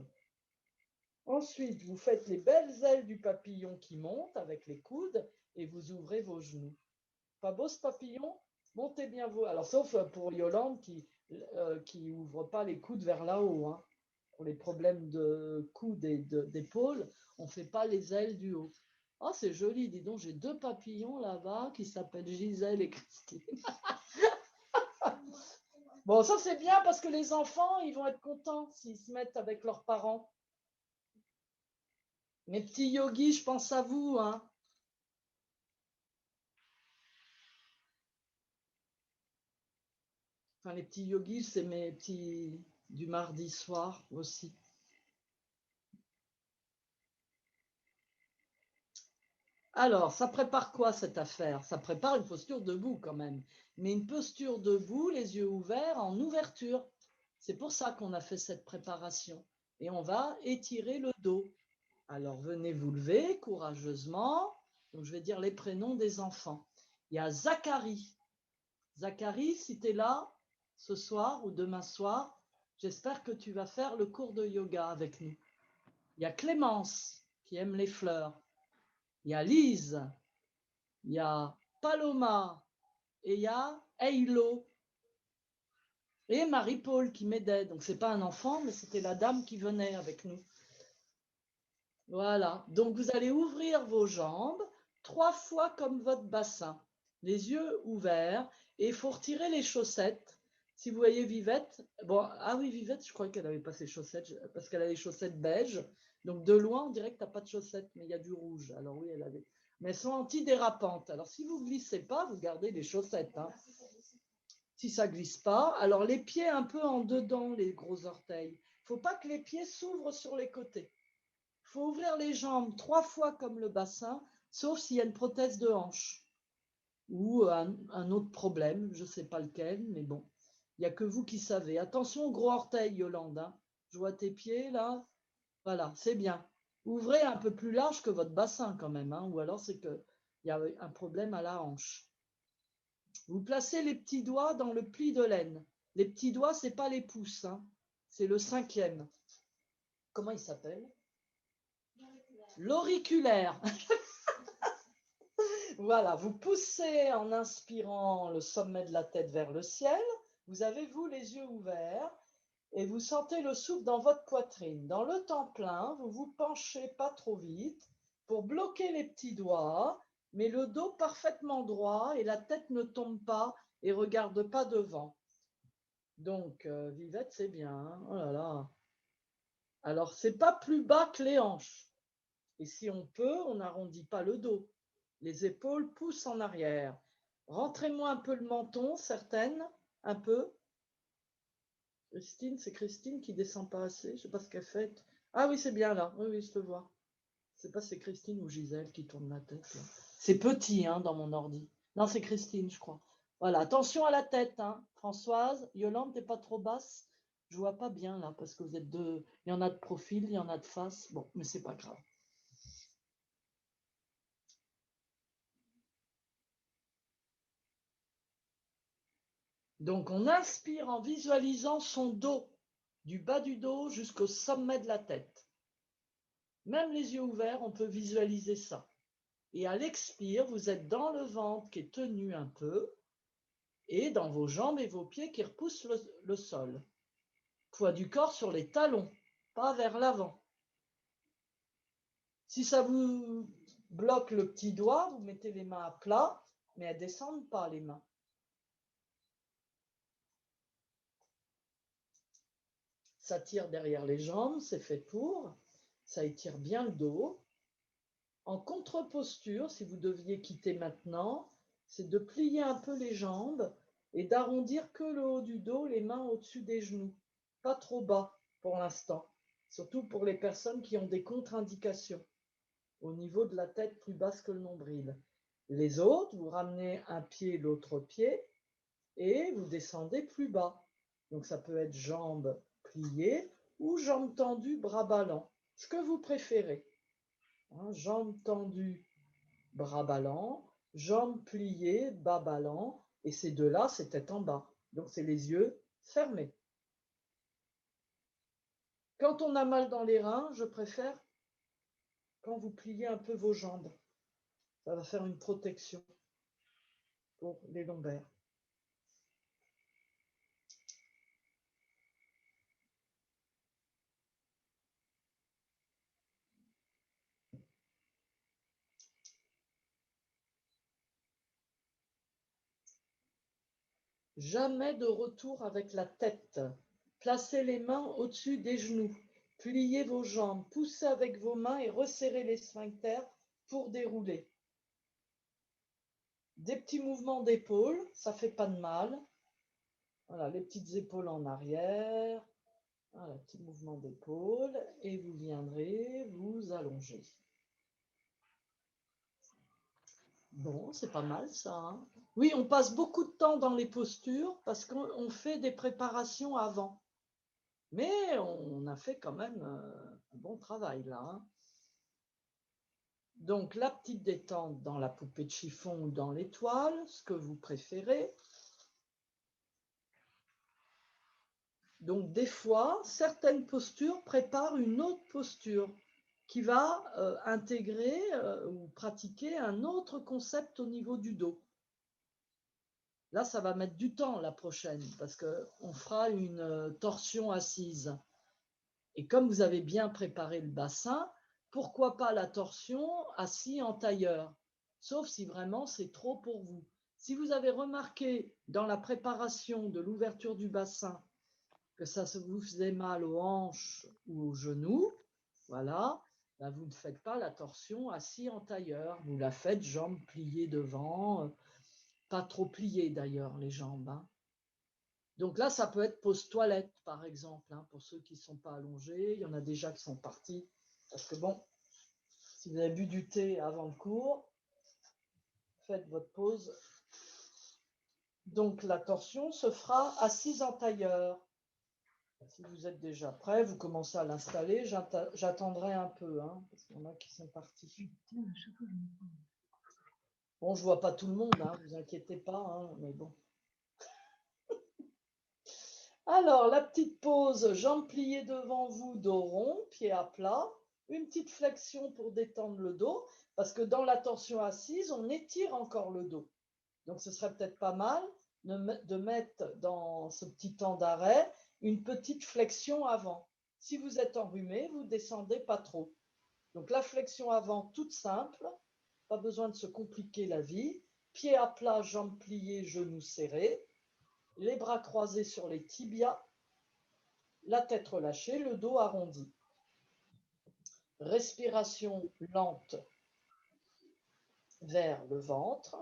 Ensuite, vous faites les belles ailes du papillon qui montent avec les coudes et vous ouvrez vos genoux. Pas beau ce papillon? Montez bien vos... Alors, sauf pour Yolande qui ouvre pas les coudes vers là-haut. Hein. Pour les problèmes de coudes et d'épaule, on ne fait pas les ailes du haut. Oh, c'est joli, dis donc, j'ai deux papillons là-bas qui s'appellent Gisèle et Christine. Bon, ça c'est bien parce que les enfants, ils vont être contents s'ils se mettent avec leurs parents. Mes petits yogis, je pense à vous, hein. Enfin, les petits yogis, c'est mes petits du mardi soir aussi. Alors, ça prépare quoi cette affaire? Ça prépare une posture debout quand même. Mais une posture debout, les yeux ouverts, en ouverture. C'est pour ça qu'on a fait cette préparation. Et on va étirer le dos. Alors, venez vous lever courageusement. Donc, je vais dire les prénoms des enfants. Il y a Zacharie. Zacharie, si tu es là ce soir ou demain soir, j'espère que tu vas faire le cours de yoga avec nous. Il y a Clémence qui aime les fleurs. Il y a Lise. Il y a Paloma. Et il y a Eilo. Et Marie-Paul qui m'aidait. Donc, ce n'est pas un enfant, mais c'était la dame qui venait avec nous. Voilà. Donc, vous allez ouvrir vos jambes 3 fois comme votre bassin. Les yeux ouverts. Et il faut retirer les chaussettes. Si vous voyez Vivette, bon, ah oui, Vivette, je crois qu'elle n'avait pas ses chaussettes, parce qu'elle a les chaussettes beige. Donc, de loin, on dirait que tu n'as pas de chaussettes, mais il y a du rouge. Alors oui, elle avait. Mais elles sont antidérapantes. Alors, si vous ne glissez pas, vous gardez les chaussettes. Hein. Si ça ne glisse pas, alors les pieds un peu en dedans, les gros orteils. Il ne faut pas que les pieds s'ouvrent sur les côtés. Il faut ouvrir les jambes 3 fois comme le bassin, sauf s'il y a une prothèse de hanche ou un autre problème, je ne sais pas lequel, mais bon, il n'y a que vous qui savez. Attention au gros orteil, Yolande. Hein. Je vois tes pieds là. Voilà, c'est bien. Ouvrez un peu plus large que votre bassin quand même, hein, ou alors c'est qu'il y a un problème à la hanche. Vous placez les petits doigts dans le pli de laine. Les petits doigts, ce n'est pas les pouces, hein, c'est le 5e. Comment il s'appelle? L'auriculaire. Voilà, vous poussez en inspirant le sommet de la tête vers le ciel. Vous avez, vous, les yeux ouverts et vous sentez le souffle dans votre poitrine. Dans le temps plein, vous vous penchez pas trop vite pour bloquer les petits doigts, mais le dos parfaitement droit et la tête ne tombe pas et regarde pas devant. Donc, Vivette, c'est bien. Hein. Oh là là. Alors, c'est pas plus bas que les hanches. Et si on peut, on n'arrondit pas le dos. Les épaules poussent en arrière. Rentrez-moi un peu le menton, certaines, un peu. Christine, c'est Christine qui descend pas assez. Je ne sais pas ce qu'elle fait. Ah oui, c'est bien là. Oui, oui, je te vois. Je ne sais pas si c'est Christine ou Gisèle qui tourne la tête. C'est petit hein, dans mon ordi. Non, c'est Christine, je crois. Voilà, attention à la tête. Hein. Françoise, Yolande, t'es pas trop basse. Je vois pas bien là parce que vous êtes deux. Il y en a de profil, il y en a de face. Bon, mais c'est pas grave. Donc, on inspire en visualisant son dos, du bas du dos jusqu'au sommet de la tête. Même les yeux ouverts, on peut visualiser ça. Et à l'expire, vous êtes dans le ventre qui est tenu un peu et dans vos jambes et vos pieds qui repoussent le sol. Poids du corps sur les talons, pas vers l'avant. Si ça vous bloque le petit doigt, vous mettez les mains à plat, mais elles ne descendent pas les mains. Ça tire derrière les jambes, c'est fait pour. Ça étire bien le dos. En contre-posture, si vous deviez quitter maintenant, c'est de plier un peu les jambes et d'arrondir que le haut du dos, les mains au-dessus des genoux. Pas trop bas pour l'instant, surtout pour les personnes qui ont des contre-indications au niveau de la tête plus basse que le nombril. Les autres, vous ramenez un pied, l'autre pied et vous descendez plus bas. Donc ça peut être jambes pliées ou jambes tendues, bras ballants, ce que vous préférez. Hein, jambes tendues, bras ballants, jambes pliées, bas ballants, et ces deux-là, c'est tête en bas. Donc c'est les yeux fermés. Quand on a mal dans les reins, je préfère quand vous pliez un peu vos jambes. Ça va faire une protection pour les lombaires. Jamais de retour avec la tête. Placez les mains au-dessus des genoux. Pliez vos jambes, poussez avec vos mains et resserrez les sphincters pour dérouler. Des petits mouvements d'épaule, ça fait pas de mal. Voilà, les petites épaules en arrière. Voilà, petit mouvement d'épaule. Et vous viendrez vous allonger. Bon, c'est pas mal ça. Hein. Oui, on passe beaucoup de temps dans les postures parce qu'on fait des préparations avant. Mais on a fait quand même un bon travail là. Hein. Donc la petite détente dans la poupée de chiffon ou dans l'étoile, ce que vous préférez. Donc des fois, certaines postures préparent une autre posture qui va intégrer ou pratiquer un autre concept au niveau du dos. Là, ça va mettre du temps la prochaine parce qu'on fera une torsion assise. Et comme vous avez bien préparé le bassin, pourquoi pas la torsion assis en tailleur, sauf si vraiment c'est trop pour vous. Si vous avez remarqué dans la préparation de l'ouverture du bassin que ça vous faisait mal aux hanches ou aux genoux, voilà, ben vous ne faites pas la torsion assis en tailleur. Vous la faites jambes pliées devant, pas trop pliées d'ailleurs les jambes. Hein. Donc là, ça peut être pause toilette, par exemple, hein, pour ceux qui ne sont pas allongés. Il y en a déjà qui sont partis. Parce que bon, si vous avez bu du thé avant le cours, faites votre pause. Donc la torsion se fera assise en tailleur. Si vous êtes déjà prêt, vous commencez à l'installer. J'attendrai un peu, hein, parce qu'il y en a qui sont partis. Bon, je ne vois pas tout le monde, hein, vous inquiétez pas, hein, mais bon. Alors, la petite pause, jambes pliées devant vous, dos rond, pied à plat. Une petite flexion pour détendre le dos, parce que dans la torsion assise, on étire encore le dos. Donc, ce serait peut-être pas mal de mettre dans ce petit temps d'arrêt une petite flexion avant. Si vous êtes enrhumé, vous descendez pas trop. Donc, la flexion avant, toute simple, pas besoin de se compliquer la vie. Pied à plat, jambes pliées, genoux serrés. Les bras croisés sur les tibias. La tête relâchée, le dos arrondi. Respiration lente vers le ventre.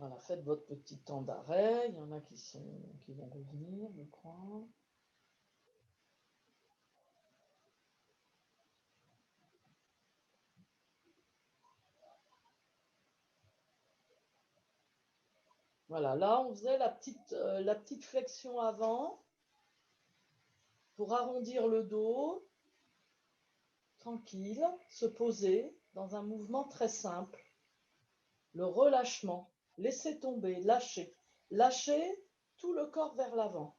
Voilà, faites votre petit temps d'arrêt. Il y en a qui vont revenir, je crois. Voilà, là, on faisait la petite flexion avant pour arrondir le dos, tranquille, se poser dans un mouvement très simple. Le relâchement, laisser tomber, lâcher. Lâcher tout le corps vers l'avant.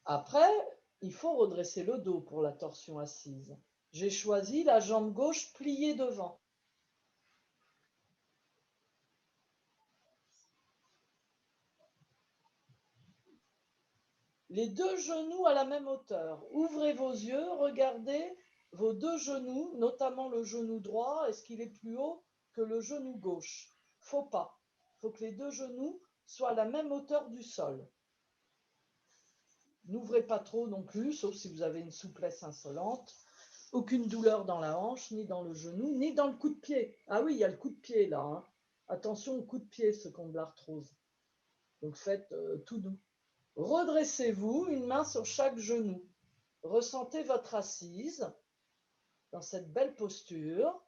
Après, il faut redresser le dos pour la torsion assise. J'ai choisi la jambe gauche pliée devant. Les deux genoux à la même hauteur. Ouvrez vos yeux, regardez vos deux genoux, notamment le genou droit. Est-ce qu'il est plus haut que le genou gauche? Faut pas. Faut que les deux genoux soient à la même hauteur du sol. N'ouvrez pas trop non plus, sauf si vous avez une souplesse insolente. Aucune douleur dans la hanche, ni dans le genou, ni dans le coup de pied. Ah oui, il y a le coup de pied là. Hein. Attention au coup de pied, ceux qui ont de l'arthrose. Donc faites tout doux. Redressez-vous, une main sur chaque genou. Ressentez votre assise dans cette belle posture.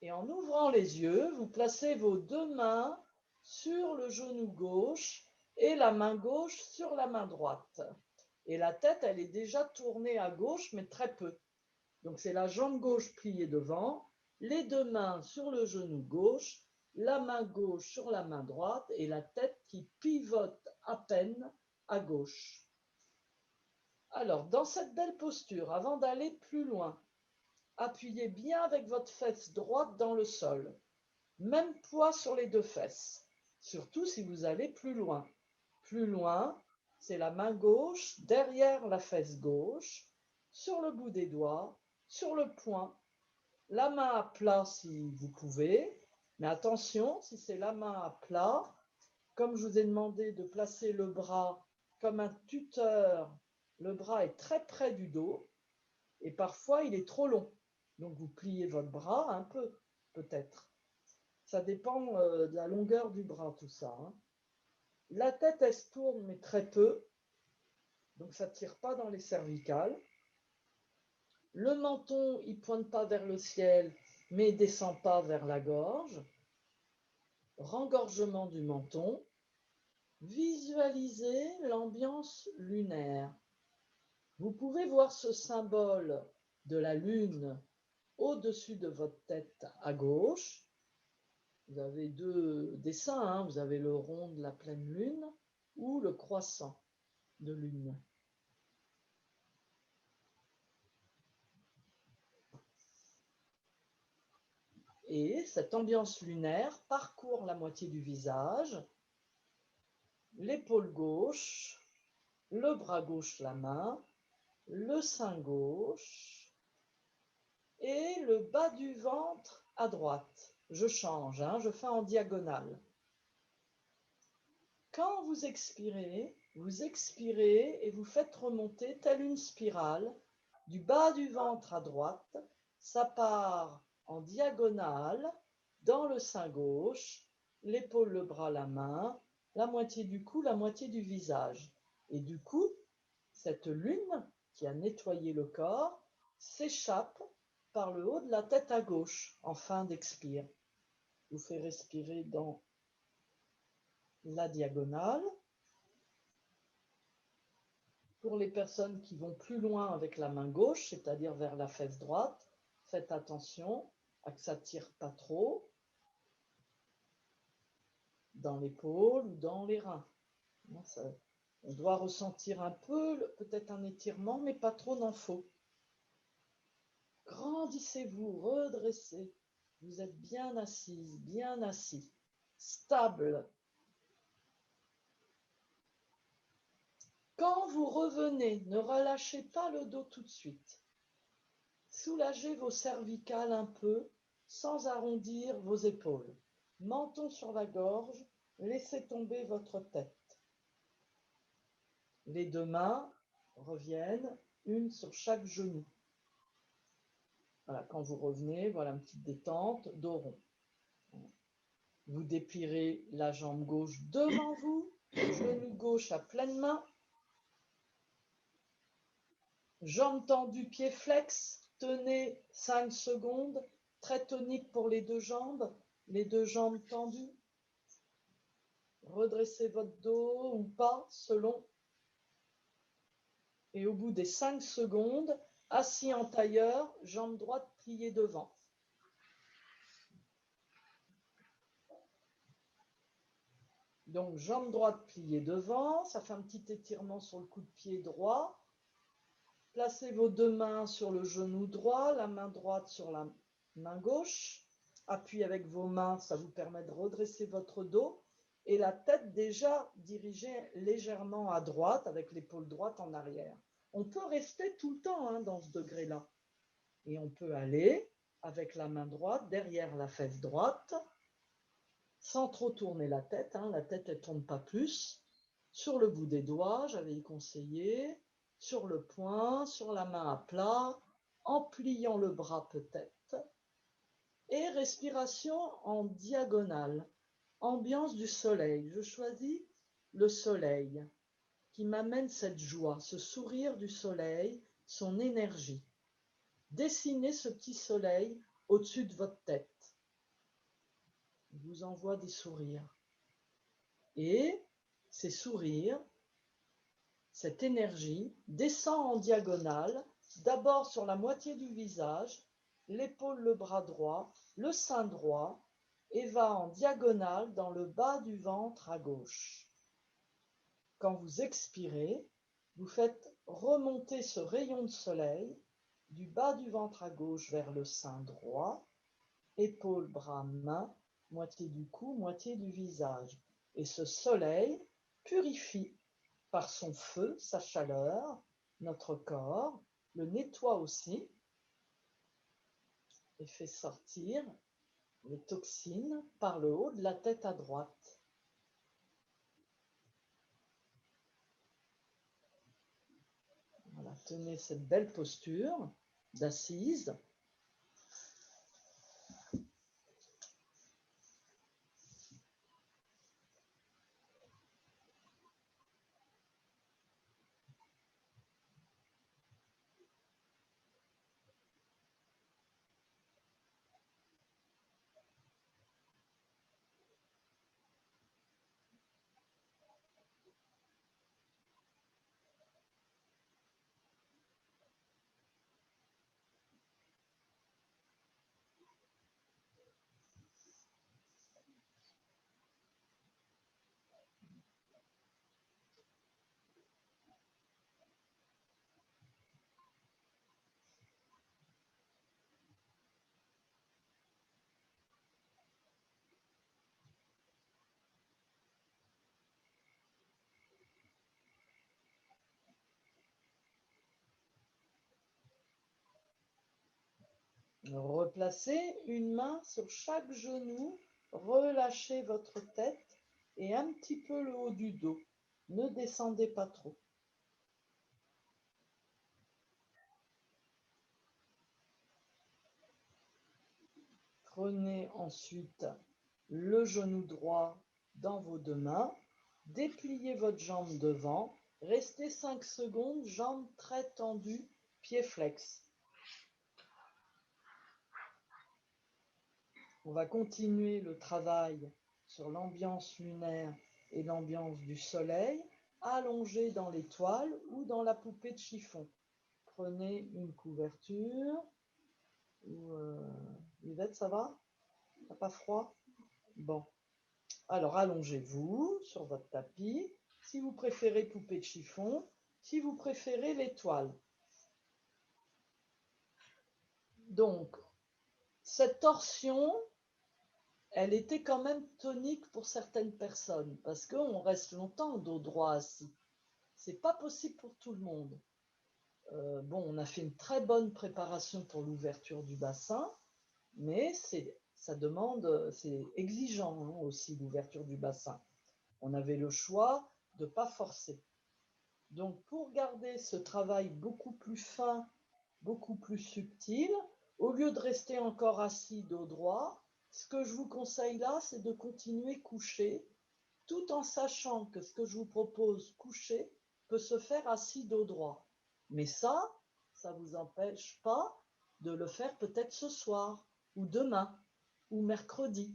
Et en ouvrant les yeux, vous placez vos deux mains sur le genou gauche et la main gauche sur la main droite. Et la tête, elle est déjà tournée à gauche, mais très peu. Donc c'est la jambe gauche pliée devant, les deux mains sur le genou gauche, la main gauche sur la main droite et la tête qui pivote à peine à gauche. Alors, dans cette belle posture, avant d'aller plus loin, appuyez bien avec votre fesse droite dans le sol. Même poids sur les deux fesses, surtout si vous allez plus loin. Plus loin, c'est la main gauche derrière la fesse gauche, sur le bout des doigts, sur le poing, la main à plat si vous pouvez, mais attention, si c'est la main à plat, comme je vous ai demandé de placer le bras comme un tuteur, le bras est très près du dos et parfois il est trop long. Donc vous pliez votre bras un peu, peut-être. Ça dépend de la longueur du bras, tout ça. Hein. La tête, elle se tourne, mais très peu. Donc ça ne tire pas dans les cervicales. Le menton, il ne pointe pas vers le ciel, mais ne descend pas vers la gorge. Rengorgement du menton. Visualisez l'ambiance lunaire. Vous pouvez voir ce symbole de la lune au-dessus de votre tête à gauche. Vous avez deux dessins, hein. Vous avez le rond de la pleine lune ou le croissant de lune. Et cette ambiance lunaire parcourt la moitié du visage, l'épaule gauche, le bras gauche, la main, le sein gauche et le bas du ventre à droite. Je change, hein, je fais en diagonale. Quand vous expirez et vous faites remonter telle une spirale du bas du ventre à droite, ça part en diagonale dans le sein gauche, l'épaule, le bras, la main, la moitié du cou, la moitié du visage. Et du coup, cette lune qui a nettoyé le corps s'échappe par le haut de la tête à gauche en fin d'expire. Je vous fais respirer dans la diagonale. Pour les personnes qui vont plus loin avec la main gauche, c'est-à-dire vers la fesse droite, faites attention à que ça ne tire pas trop dans l'épaule ou dans les reins. On doit ressentir un peu, peut-être un étirement, mais pas trop n'en faut. Grandissez-vous, redressez. Vous êtes bien assise, bien assis, stable. Quand vous revenez, ne relâchez pas le dos tout de suite. Soulagez vos cervicales un peu sans arrondir vos épaules. Menton sur la gorge, laissez tomber votre tête. Les deux mains reviennent, une sur chaque genou. Voilà, quand vous revenez, voilà une petite détente, dos rond. Vous déplierez la jambe gauche devant vous, genou gauche à pleine main, jambes tendues, pieds flex, tenez 5 secondes, très tonique pour les deux jambes tendues. Redressez votre dos ou pas, selon. Et au bout des 5 secondes, assis en tailleur, jambe droite pliée devant. Donc, jambe droite pliée devant, ça fait un petit étirement sur le coup de pied droit. Placez vos deux mains sur le genou droit, la main droite sur la main gauche. Appuyez avec vos mains, ça vous permet de redresser votre dos. Et la tête déjà dirigée légèrement à droite, avec l'épaule droite en arrière. On peut rester tout le temps dans ce degré-là. Et on peut aller avec la main droite derrière la fesse droite, sans trop tourner la tête. La tête, elle ne tourne pas plus. Sur le bout des doigts, j'avais conseillé, sur le poing, sur la main à plat, en pliant le bras peut-être. Et respiration en diagonale. Ambiance du soleil. Je choisis le soleil qui m'amène cette joie, ce sourire du soleil, son énergie. Dessinez ce petit soleil au-dessus de votre tête. Il vous envoie des sourires. Et ces sourires, cette énergie descend en diagonale, d'abord sur la moitié du visage, l'épaule, le bras droit, le sein droit, et va en diagonale dans le bas du ventre à gauche. Quand vous expirez, vous faites remonter ce rayon de soleil du bas du ventre à gauche vers le sein droit, épaules, bras, mains, moitié du cou, moitié du visage. Et ce soleil purifie par son feu, sa chaleur, notre corps, le nettoie aussi et fait sortir les toxines par le haut de la tête à droite. Voilà, tenez cette belle posture d'assise. Replacez une main sur chaque genou, relâchez votre tête et un petit peu le haut du dos. Ne descendez pas trop. Prenez ensuite le genou droit dans vos deux mains, dépliez votre jambe devant, restez 5 secondes, jambes très tendues, pieds flex. On va continuer le travail sur l'ambiance lunaire et l'ambiance du soleil, allongé dans l'étoile ou dans la poupée de chiffon. Prenez une couverture. Yvette, ça va? T'as pas froid? Bon. Alors, allongez-vous sur votre tapis. Si vous préférez poupée de chiffon, si vous préférez l'étoile. Donc, cette torsion, elle était quand même tonique pour certaines personnes parce qu'on reste longtemps dos droit assis. C'est pas possible pour tout le monde. Bon, on a fait une très bonne préparation pour l'ouverture du bassin, mais ça demande, c'est exigeant aussi l'ouverture du bassin. On avait le choix de ne pas forcer. Donc, pour garder ce travail beaucoup plus fin, beaucoup plus subtil, au lieu de rester encore assis dos droit, Ce que je vous conseille là, c'est de continuer couché, tout en sachant que ce que je vous propose couché peut se faire assis dos droit. Mais ça ne vous empêche pas de le faire peut-être ce soir, ou demain, ou mercredi,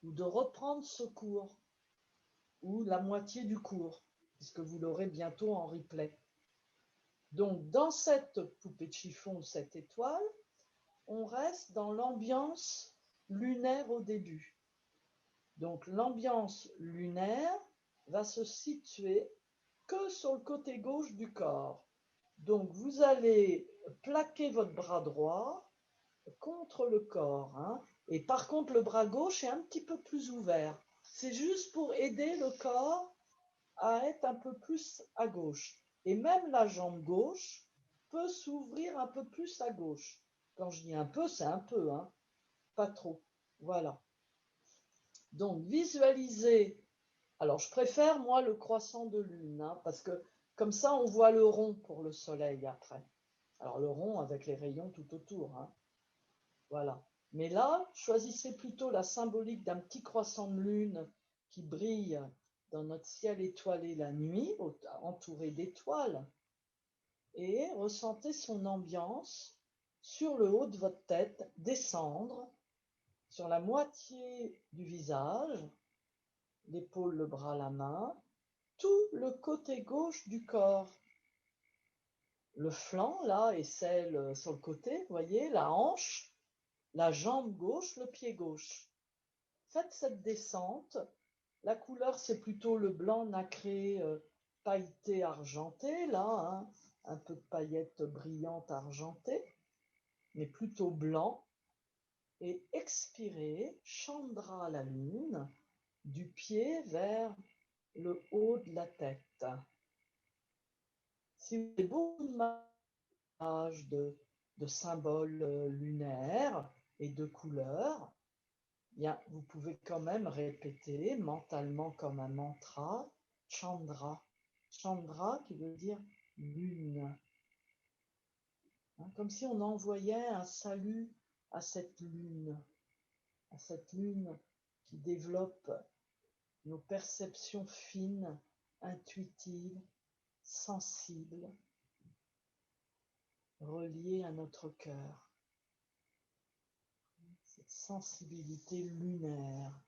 ou de reprendre ce cours, ou la moitié du cours, puisque vous l'aurez bientôt en replay. Donc, dans cette poupée de chiffon, cette étoile, on reste dans l'ambiance lunaire au début. Donc, l'ambiance lunaire va se situer que sur le côté gauche du corps. Donc, vous allez plaquer votre bras droit contre le corps. Hein, et par contre, le bras gauche est un petit peu plus ouvert. C'est juste pour aider le corps à être un peu plus à gauche. Et même la jambe gauche peut s'ouvrir un peu plus à gauche. Quand je dis un peu, c'est un peu, hein, pas trop. Voilà. Donc, visualisez. Alors, je préfère, moi, le croissant de lune, hein, parce que comme ça, on voit le rond pour le soleil après. Alors, le rond avec les rayons tout autour. Hein. Voilà. Mais là, choisissez plutôt la symbolique d'un petit croissant de lune qui brille dans notre ciel étoilé la nuit, entouré d'étoiles, et ressentez son ambiance sur le haut de votre tête descendre sur la moitié du visage, l'épaule, le bras, la main, tout le côté gauche du corps. Le flanc, là, et celle sur le côté, vous voyez, la hanche, la jambe gauche, le pied gauche. Faites cette descente. La couleur, c'est plutôt le blanc nacré pailleté argenté, là, hein, un peu de paillettes brillantes argentées, mais plutôt blanc. Et expirez, Chandra la lune, du pied vers le haut de la tête. Si vous avez beaucoup d'images, de symboles lunaires et de couleurs, bien, vous pouvez quand même répéter mentalement comme un mantra Chandra. Chandra qui veut dire lune. Hein, comme si on envoyait un salut à cette lune qui développe nos perceptions fines, intuitives, sensibles, reliées à notre cœur. Cette sensibilité lunaire.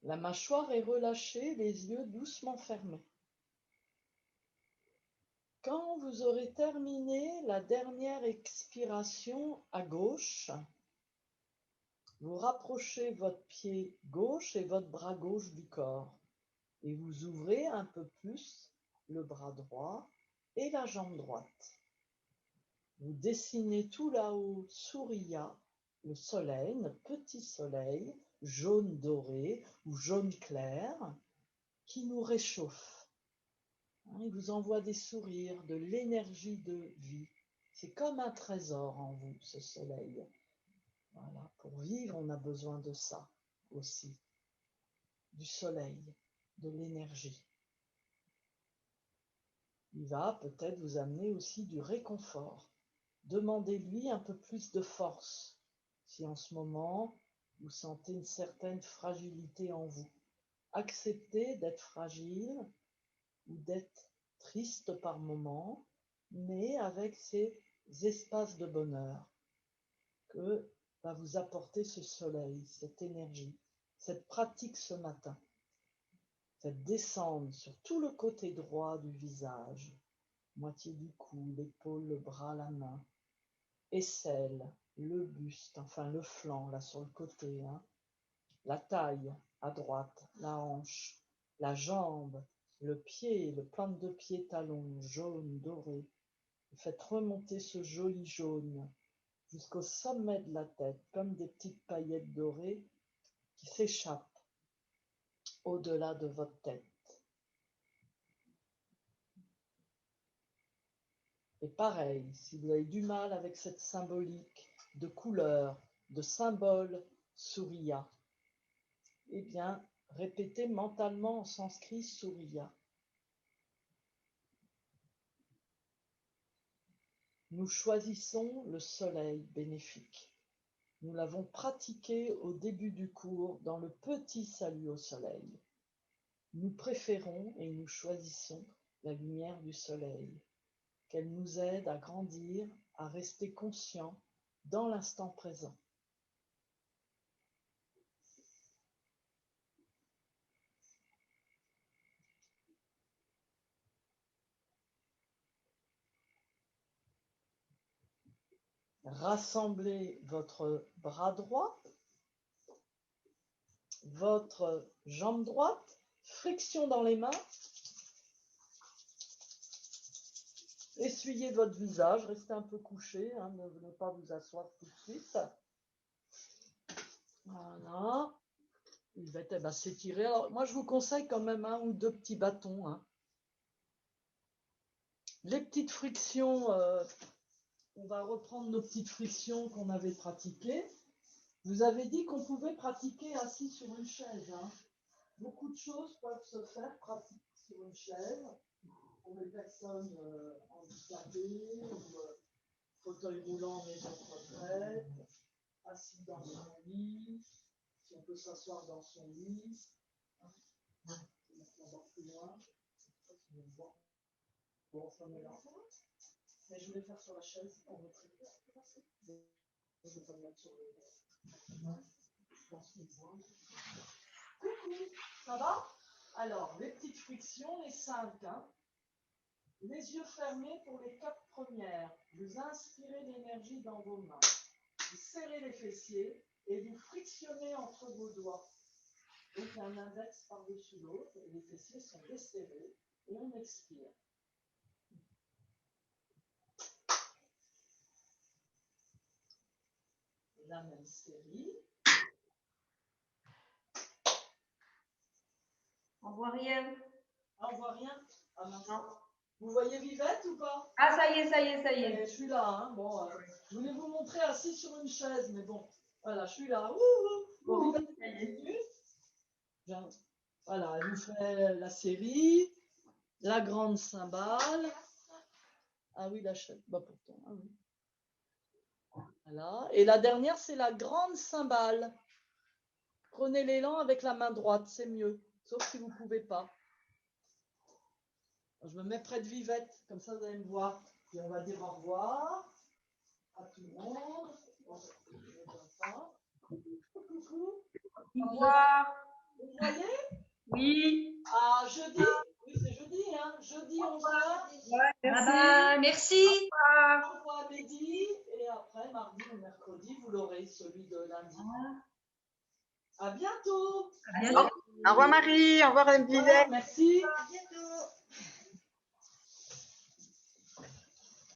La mâchoire est relâchée, les yeux doucement fermés. Quand vous aurez terminé la dernière expiration à gauche, vous rapprochez votre pied gauche et votre bras gauche du corps et vous ouvrez un peu plus le bras droit et la jambe droite. Vous dessinez tout là-haut Surya, le soleil, notre petit soleil, jaune doré ou jaune clair, qui nous réchauffe. Il vous envoie des sourires, de l'énergie de vie. C'est comme un trésor en vous, ce soleil. Voilà. Pour vivre, on a besoin de ça aussi. Du soleil, de l'énergie. Il va peut-être vous amener aussi du réconfort. Demandez-lui un peu plus de force, si en ce moment vous sentez une certaine fragilité en vous. Acceptez d'être fragile ou d'être triste par moments, mais avec ces espaces de bonheur que va vous apporter ce soleil, cette énergie, cette pratique ce matin, cette descente sur tout le côté droit du visage, moitié du cou, l'épaule, le bras, la main, aisselle, le buste, enfin le flanc là sur le côté, hein, la taille à droite, la hanche, la jambe, le pied, le plante de pied talon, jaune, doré. Faites remonter ce joli jaune jusqu'au sommet de la tête, comme des petites paillettes dorées qui s'échappent au-delà de votre tête. Et pareil, si vous avez du mal avec cette symbolique de couleurs, de symboles Surya, eh bien, répétez mentalement en sanskrit Surya. Nous choisissons le soleil bénéfique. Nous l'avons pratiqué au début du cours dans le petit salut au soleil. Nous préférons et nous choisissons la lumière du soleil, qu'elle nous aide à grandir, à rester conscients dans l'instant présent. Rassemblez votre bras droit, votre jambe droite, friction dans les mains. Essuyez votre visage, restez un peu couché, hein, ne pas vous asseoir tout de suite. Voilà. Il va s'étirer. Alors, moi, je vous conseille quand même un ou deux petits bâtons. Hein. Les petites frictions, on va reprendre nos petites frictions qu'on avait pratiquées. Vous avez dit qu'on pouvait pratiquer assis sur une chaise. Hein. Beaucoup de choses peuvent se faire pratiquer sur une chaise pour les personnes handicapées ou fauteuil roulant maison de retraite, assis dans son lit, si on peut s'asseoir dans son lit. On va plus loin. Bon, ça me lance. Mais je voulais faire sur la chaise pour montrer. Je vais pas me mettre sur le. Je pense qu'on voit. Coucou, ça va? Alors, les petites frictions, les 5. Hein. Les yeux fermés pour les 4 premières. Vous inspirez l'énergie dans vos mains. Vous serrez les fessiers et vous frictionnez entre vos doigts. Donc, un index par-dessus l'autre et les fessiers sont desserrés et on expire. La même série. On voit rien. Ah, on voit rien? Ah, maintenant. Vous voyez Vivette ou pas? Ah, ça y est, ça y est, ça y est. Je suis là. Hein. Bon, je voulais vous montrer assis sur une chaise, mais bon, voilà, je suis là. Bon, Vivette continue. Voilà, elle vous fait la série, la grande cymbale. Ah oui, la chaise. Bah pourtant, ah oui. Voilà. Et la dernière, c'est la grande cymbale. Prenez l'élan avec la main droite, c'est mieux. Sauf si vous ne pouvez pas. Je me mets près de Vivette, comme ça vous allez me voir. Et on va dire au revoir à tout le monde. Coucou. Au revoir. Vous voyez? Oui. À jeudi. Oui, c'est jeudi, hein. Jeudi 11h. Ouais, merci. Au revoir Mehdi. Et après, mardi ou mercredi, vous l'aurez, celui de lundi. À bientôt. À bientôt. Au revoir Marie, au revoir Vivette. Merci.